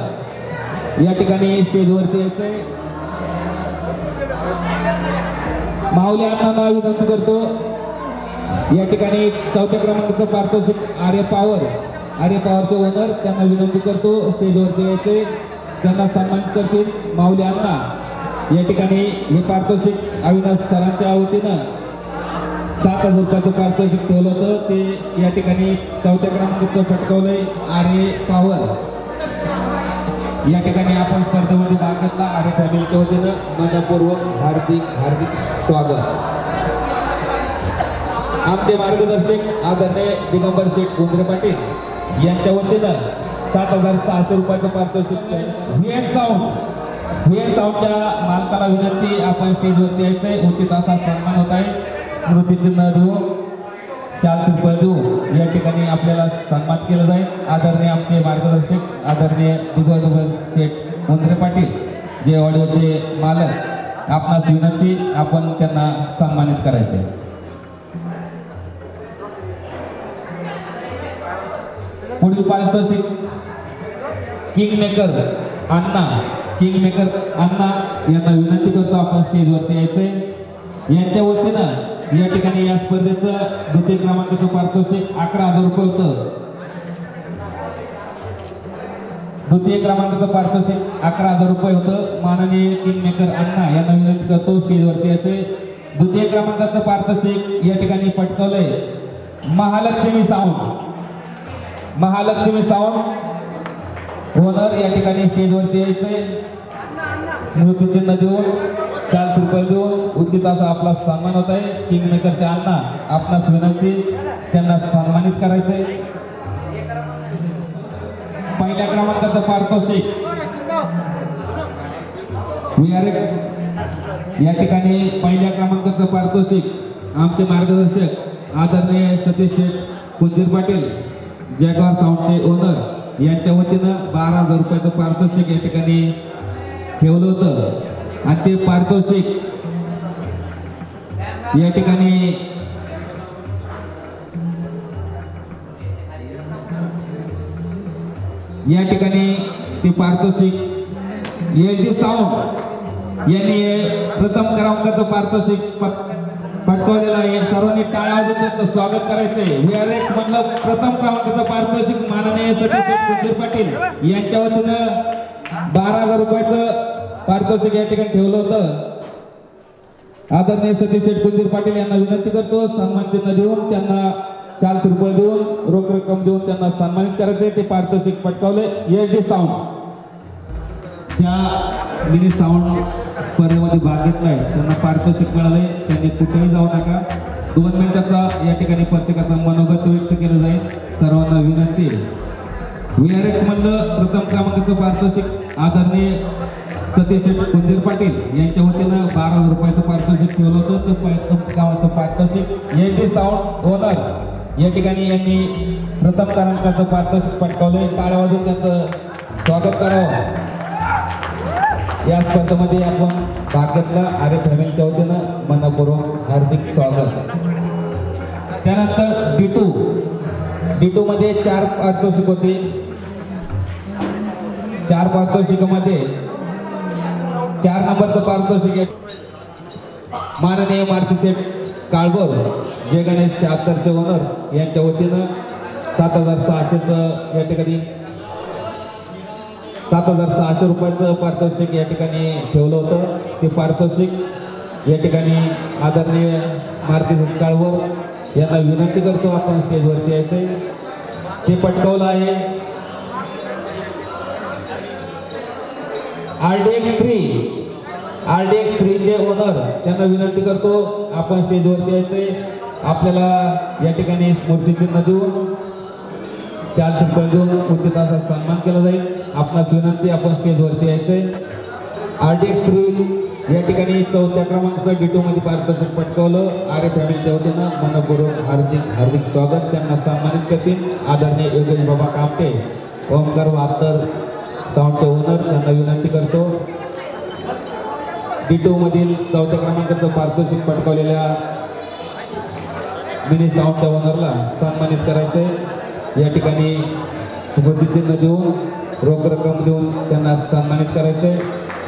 या ठिकाणी स्टेजवरती यायचे माऊली अण्णांना विनंती करतो या ठिकाणी 4थ्या क्रमांकाचं पारितोषिक आर्य पॉवरचे ओनर त्यांना विनंती करतो स्टेजवरती यायचे त्यांना सन्मानित करतील माऊली अण्णा या ठिकाणी हे पारितोषिक अविनाश सरांच्या वतीनं 7,000 रुपयाचं पारितोषिक ठेवलं होतं ते या ठिकाणी 4थ्या क्रमांकाचं पटकवलंय आर्य पॉवर या ठिकाणी आपण स्पर्धेमध्ये भाग घेतला आर्य फॅमिलीच्या वतीनं मनपूर्वक हार्दिक स्वागत आमचे मार्गदर्शक आदरणीय दिगंबर शेठ गोंद्रे पाटील यांच्या वतीनं 7,600 रुपयाचं पारितोषिक व्हीएन साऊंडच्या मालकाला विनंती आपण स्टेजवरती यायचंय उचित असा सन्मान होत आहे स्मृतिचिन्ह देऊन 400 रुपये देऊ या ठिकाणी आपल्याला सन्मान केलं जाईल आदरणीय आमचे मार्गदर्शक आदरणीय दिगंबर शेठ गोंद्रे पाटील जे ऑडिओचे मालक आपणास विनंती आपण त्यांना सन्मानित करायचे पुढील पारितोषिक किंगमेकर अण्णा यांना विनंती करतो आपण स्टेजवरती यायचंय यांच्या वतीनं या ठिकाणी या स्पर्धेचं 2 क्रमांकाचं पारितोषिक 11,000 रुपये होतं 2 क्रमांकाचं पारितोषिक 11,000 रुपये होतं माननीय किंगमेकर अण्णा यांना विनंती करतो स्टेजवरती यायचंय 2 क्रमांकाचं पारितोषिक या ठिकाणी पटकवलंय महालक्ष्मी साऊंड ओनर या ठिकाणी स्टेजवरती यायचंय स्मृतिचिन्ह देऊन 400 रुपये देऊन उचित असा आपला सन्मान होत आहे किंगमेकरच्या अण्णा आपणास विनंती त्यांना सन्मानित करायचंय पहिल्या क्रमांकाचं पारितोषिक VRX या ठिकाणी पहिल्या क्रमांकाचं पारितोषिक आमचे मार्गदर्शक आदरणीय सतीश शेठ कुंजीर पाटील जॅगवार साऊंडचे ओनर यांच्या वतीनं 12,000 रुपयाचं पारितोषिक या ठिकाणी ठेवलं होतं आणि ते पारितोषिक या ठिकाणी ते पारितोषिक LD साऊंड यांनी प्रथम क्रमांकाचं पारितोषिक पटकवलेलं आहे सर्वांनी टाळ्या वाजवून त्यांचं स्वागत करायचंय VRX मधलं प्रथम क्रमांकाचं पारितोषिक माननीय सतीश कुंजीर पाटील यांच्या वतीनं 12,000 रुपयाचं पारितोषिक या ठिकाणी ठेवलं होतं आदरणीय सतीश कुंजीर पाटील यांना विनंती करतो सन्मान चिन्ह देऊन त्यांना 400 रुपये देऊन रोख रक्कम देऊन त्यांना सन्मानित करायचंय ते पारितोषिक पटकावले LD साऊंड त्या मिनी साऊंड स्पर्धेमध्ये भाग घेतलाय त्यांना पारितोषिक मिळालंय त्यांनी कुठेही जाऊ नका 2 मिनिटाचा या ठिकाणी प्रत्येकाचा मनोगत व्यक्त केलं जाईल सर्वांना विनंती VRX मधलं प्रथम क्रमांकाचं पारितोषिक आदरणीय सतीश कुंजीर पाटील यांच्या वतीनं 12,000 रुपयाचं पारितोषिक ठेवलं होतं ते प्रथम पारितोषिक LD साऊंड ओनर या ठिकाणी यांनी प्रथम क्रमांकाचं पारितोषिक पटकावलंय टाळ्या वाजवून त्यांचं स्वागत करावं या स्पर्धेमध्ये आपण भाग घेतला आर्य फॅमिलीच्या वतीनं मनपूर्वक हार्दिक स्वागत त्यानंतर D2 मध्ये 4 पारितोषिक होते 4 पारितोषिकामध्ये 4 नंबरचं पारितोषिक माननीय मारुती शेठ काळभोर जय गणेश 76 चे ओनर यांच्या वतीनं 7,600चं या ठिकाणी 7,600 रुपयाचं पारितोषिक या ठिकाणी ठेवलं होतं ते पारितोषिक या ठिकाणी आदरणीय मारुती शेठ काळभोर यांना विनंती करतो आपण स्टेजवरती यायचंय ते पटकावलं आहे RDX 3 चे ओनर त्यांना विनंती करतो आपण स्टेजवरती यायचंय आपल्याला या ठिकाणी स्मृतिचिन्ह देऊन 400 रुपये देऊन उचित असा सन्मान केला जाईल आपणास विनंती आपण स्टेजवरती यायचंय RDX 3 या ठिकाणी 4थ्या क्रमांकाचं D2 मध्ये पारितोषिक पटकावलं आर्य फॅमिलीच्या वतीनं मनपूर्वक हार्दिक स्वागत त्यांना सन्मानित करतील आदरणीय योगेश बाबा कामटे ओमकार वातर साऊंडचे ओनर त्यांना विनंती करतो D2 मधील 4थ्या क्रमांकाचं पारितोषिक पटकावलेल्या मिनी साऊंडच्या ओनरला सन्मानित करायचंय। या ठिकाणी स्मृतिचिन्ह देऊन रोख रक्कम देऊन त्यांना सन्मानित करायचंय।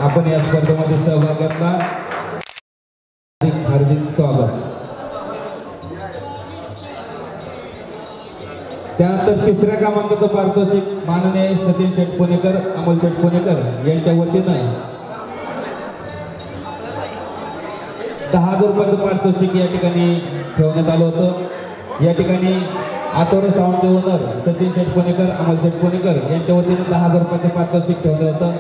आपण या स्पर्धेमध्ये सहभाग घेतला, हार्दिक स्वागत। त्यानंतर तिसऱ्या क्रमांकाचं पारितोषिक माननीय सचिन शेठ पुणेकर, अमोल शेठ पुणेकर यांच्या वतीनं 10,000 रुपयाचं पारितोषिक या ठिकाणी ठेवण्यात आलं होतं। या ठिकाणी आतोरे साऊंडचे ओनर सचिन शेठ पुणेकर, अमोल शेठ पुणेकर यांच्या वतीनं 10,000 रुपयाचं पारितोषिक ठेवलं होतं।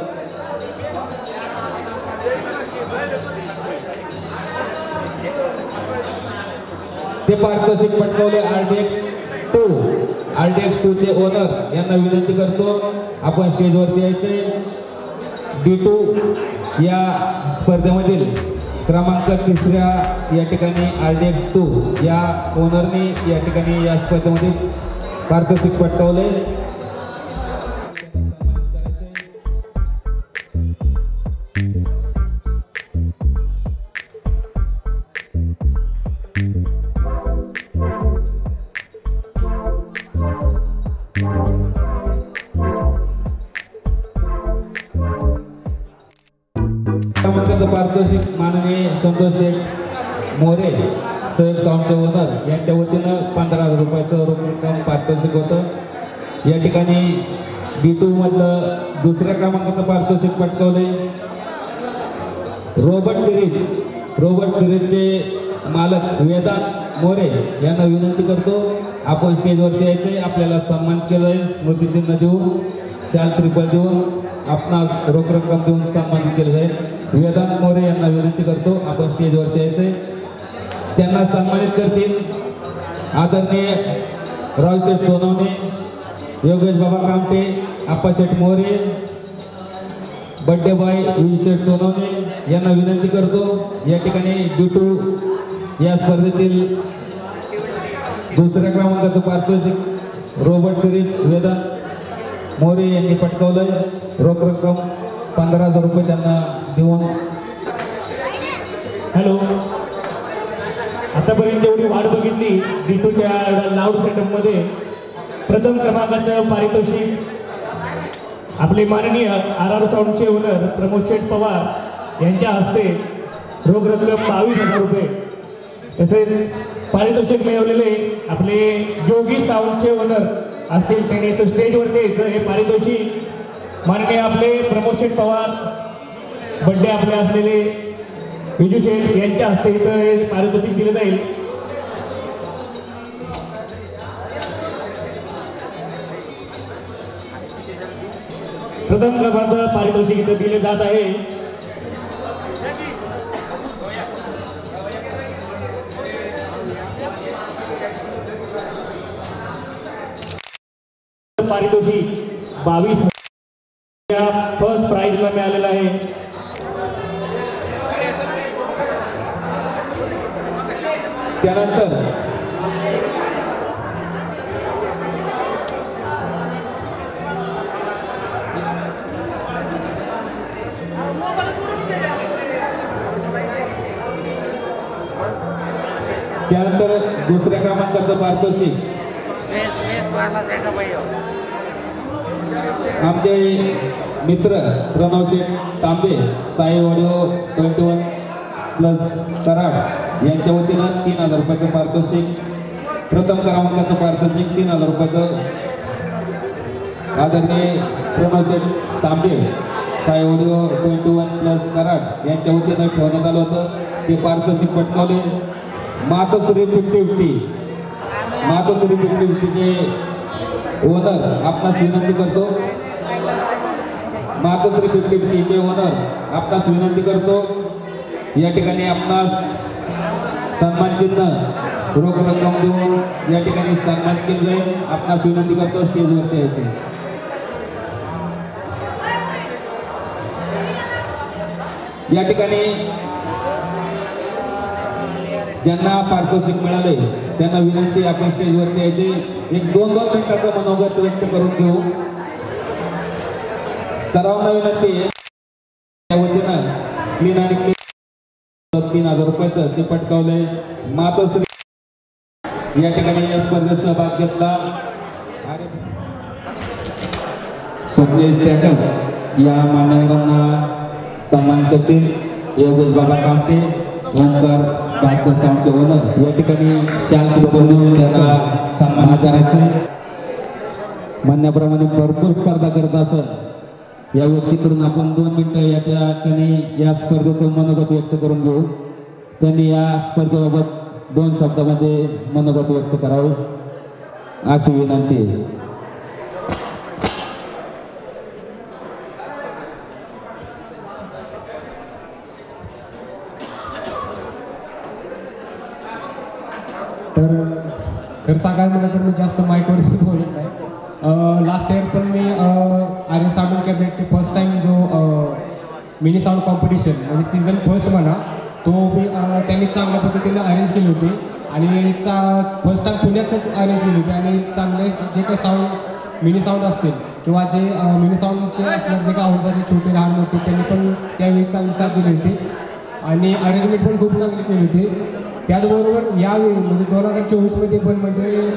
ते पारितोषिक पटकावले RDX 2 चे ओनर यांना विनंती करतो आपण स्टेजवरती यायचे। D2 या स्पर्धेमधील क्रमांक 3ऱ्या या ठिकाणी RDX 2 या ओनरने या ठिकाणी या स्पर्धेमध्ये पारितोषिक पटकावले। पारितोषिक माननीय संतोष शेठ मोरे सहयोग साऊंडचे ओनर यांच्या वतीनं 15,000 रुपयाचं रोख रक्कम पारितोषिक होतं। या ठिकाणी D2 मधलं दुसऱ्या क्रमांकाचं पारितोषिक पटकावले रोबोट सिरीजचे मालक वेदांत मोरे यांना विनंती करतो आपण स्टेजवरती यायचे। आपल्याला सन्मान केला जाईल, स्मृतिचिन्ह देऊन शाल श्रीफळ देऊन आपणास रोख रक्कम देऊन सन्मानित केले जाईल। वेदांत मोरे यांना विनंती करतो आपण स्टेजवरती यायचे। त्यांना सन्मानित करतील आदरणीय रावशेठ सोनवणे, योगेश बाबा कामटे, आप्पाशेठ मोरे, बड्डे बॉय विजयशेठ सोनवणे यांना विनंती करतो। या ठिकाणी D2 या स्पर्धेतील दुसऱ्या क्रमांकाचं पारितोषिक रोबोट सिरीज वेदांत मोरे यांनी पटकावलं। रोख रक्कम 15,000 रुपये त्यांना देऊन। हॅलो, आतापर्यंत जेवढी वाढ बघितली D2च्या लाऊड सेटअपमध्ये प्रथम क्रमांकाचं पारितोषिक आपले माननीय RR साऊंडचे ओनर प्रमोद शेठ पवार यांच्या हस्ते रोख रक्कम 22,000 रुपये। तसेच पारितोषिक मिळवलेले आपले जोगी साऊंडचे ओनर असतील त्यांनी इथं स्टेजवरती यायचं। हे पारितोषिक माननीय आपले प्रमोद शेठ पवार बड्डे आपले असलेले विजू शेठ यांच्या हस्ते इथं हे पारितोषिक दिले जाईल। प्रथम क्रमांकाचं पारितोषिक इथं दिले जात आहे। पारितोषिक 22,000 फर्स्ट प्राइजला मिळालेला आहे। त्यानंतर दुसऱ्या क्रमांकाचं पारितोषिक आमचे मित्र प्रणव शेठ तांबे, साई ऑडिओ 21+ कराड यांच्या वतीनं 3,000 रुपयाचं पारितोषिक। प्रथम क्रमांकाचं पारितोषिक 3,000 रुपयाचं आदरणीय प्रणव शेठ तांबे, साई ऑडिओ 21+ कराड यांच्या वतीनं ठेवण्यात आलं होतं। ते पारितोषिक पटकावले मातोश्री 50-50चे ओनर आपणास विनंती करतो। मातोश्री 50-50चे ओनर आपणास विनंती करतो या ठिकाणी आपणास सन्मान चिन्ह रोख रक्कम देऊन या ठिकाणी सन्मान केलं जाईल। आपणास विनंती करतो स्टेजवरती यायचे। या ठिकाणी ज्यांना पारितोषिक मिळाले त्यांना विनंती आपण स्टेजवरती यायचे। 1-2 मिनिटाचं मनोगत व्यक्त करून घेऊ। सर्वांना विनंती आहे त्या वतीनं क्लीन आणि क्लीन 3,000 रुपयाचं ते पटकावलंय मातोश्री या ठिकाणी या स्पर्धेत सहभाग घेतला. स्वप्नील टॅकल या मान्यवरांना सन्मान करतील. योगेश बाबा कामटे ओंकार बायकर साऊंडचे ओनर या ठिकाणी शाल बनवून त्यांना सन्मान करायचे. म्हणण्याप्रमाणे भरपूर स्पर्धा करत असत या व्यक्तीकडून आपण 2 मिनिटं या ठिकाणी या स्पर्धेचं मनोगत व्यक्त करून घेऊ. त्यांनी या स्पर्धेबाबत 2 शब्दामध्ये मनोगत व्यक्त करावे अशी विनंती. तर खरं सांगायला म्हटलं तर मी जास्त माईकवरती बोलत नाही. लास्ट इयर पण मी आर्य साऊंड कॅबिनेटचे फर्स्ट टाईम जो मिनी साऊंड कॉम्पिटिशन म्हणजे सीझन फर्स्ट म्हणा तो मी त्यांनी चांगल्या पद्धतीने अरेंज केली होती आणि फर्स्ट टाईम पुण्यातच अरेंज केली होती आणि चांगले जे काही साऊंड मिनी साऊंड असतील किंवा जे मिनी साऊंडचे असणार जे काही आवाजाचे छोटे लहान मोठे त्यांनी पण त्यावेळी चांगली साथ दिली होती आणि अरेंजमेंट पण खूप चांगली केली होती. त्याचबरोबर यावेळी म्हणजे 2024मध्ये पण म्हणजे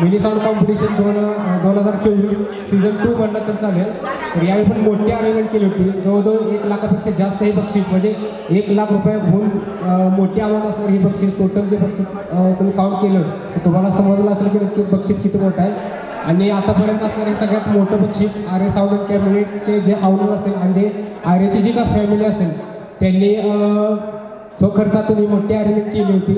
मिनी साऊंड कॉम्पिटिशन 2024 सीझन 2 म्हणलं तर चालेल. तर यावेळी पण मोठी अरेंजमेंट केली होती. जवळजवळ 1 लाखापेक्षा जास्त हे बक्षीस म्हणजे 1 लाख रुपयाहून मोठी अमाऊंट असणार ही बक्षीस. टोटल जे बक्षीस तुम्ही काउंट केलं तर तुम्हाला समजलं असेल की नक्की बक्षीस किती मोठं आहे. आणि आतापर्यंत असणारे सगळ्यात मोठं बक्षीस आर्य साऊंड कॅबिनेटचे जे आउनर असतील आणि जे आर्यची जी का फॅमिली असेल त्यांनी स्वखर्चातून ही मोठी अरेंजमेंट केली होती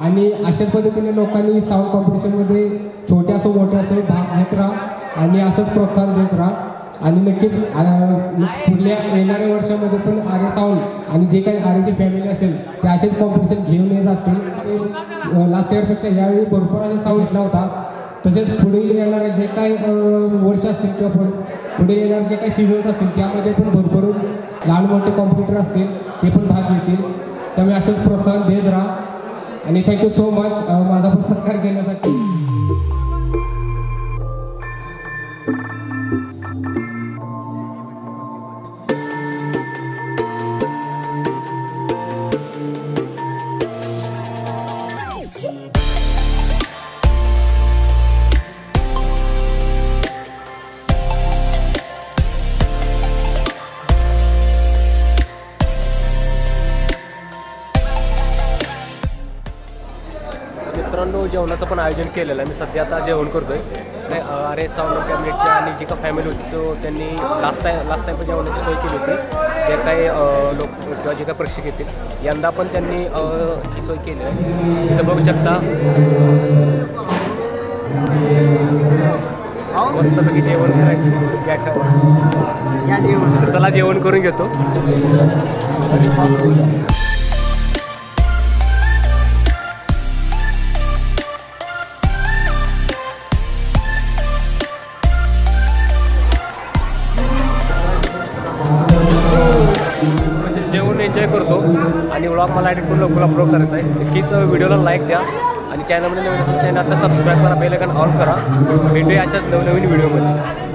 आणि अशाच पद्धतीने लोकांनी साऊंड कॉम्पिटिशनमध्ये छोटे असो मोठे असो भाग घेत राहा आणि असंच प्रोत्साहन देत राहा आणि नक्कीच पुढल्या येणाऱ्या वर्षामध्ये पण आर्य साऊंड आणि जे काही आर्यची फॅमिली असेल ते असेच कॉम्पिटिशन घेऊन येत असतील. लास्ट इयरपेक्षा यावेळी भरपूर असे साऊंड घेतला होता. तसेच पुढे येणारे जे काही वर्ष असतील किंवा पुढे येणारे जे काही सीझन्स असतील त्यामध्ये पण भरपूर लहान मोठे कॉम्पिटिटर असतील ते पण भाग घेतील. त्यामुळे असंच प्रोत्साहन देत राहा आणि थँक्यू सो मच माझा पण सत्कार केल्यासाठी. मित्रांनो जेवणाचं पण आयोजन केलेलं आहे. मी सध्या आता जेवण करतो आहे. आर्य साऊंड कॅबिनेटची आणि जी का फॅमिली होती तो त्यांनी लास्ट टाईम पण जेवणाची सोय केली होती. जे काही लोक किंवा जे काही प्रेक्षक येतील यंदा पण त्यांनी ही सोय केली आहे. इथं बघू शकता मस्तपैकी जेवण करायचं गॅटवर. चला जेवण करून घेतो. जेवण एन्जॉय करतो आणि व्लॉग मला एडिट करून लवकर अपलोड करायचा आहे. नक्कीच व्हिडिओला लाईक द्या आणि चॅनलमध्ये नवीन चॅनल आता सबस्क्राईब करा, बेल आयकॉन ऑन करा. भेटूया अशाच नवनवीन व्हिडिओमध्ये.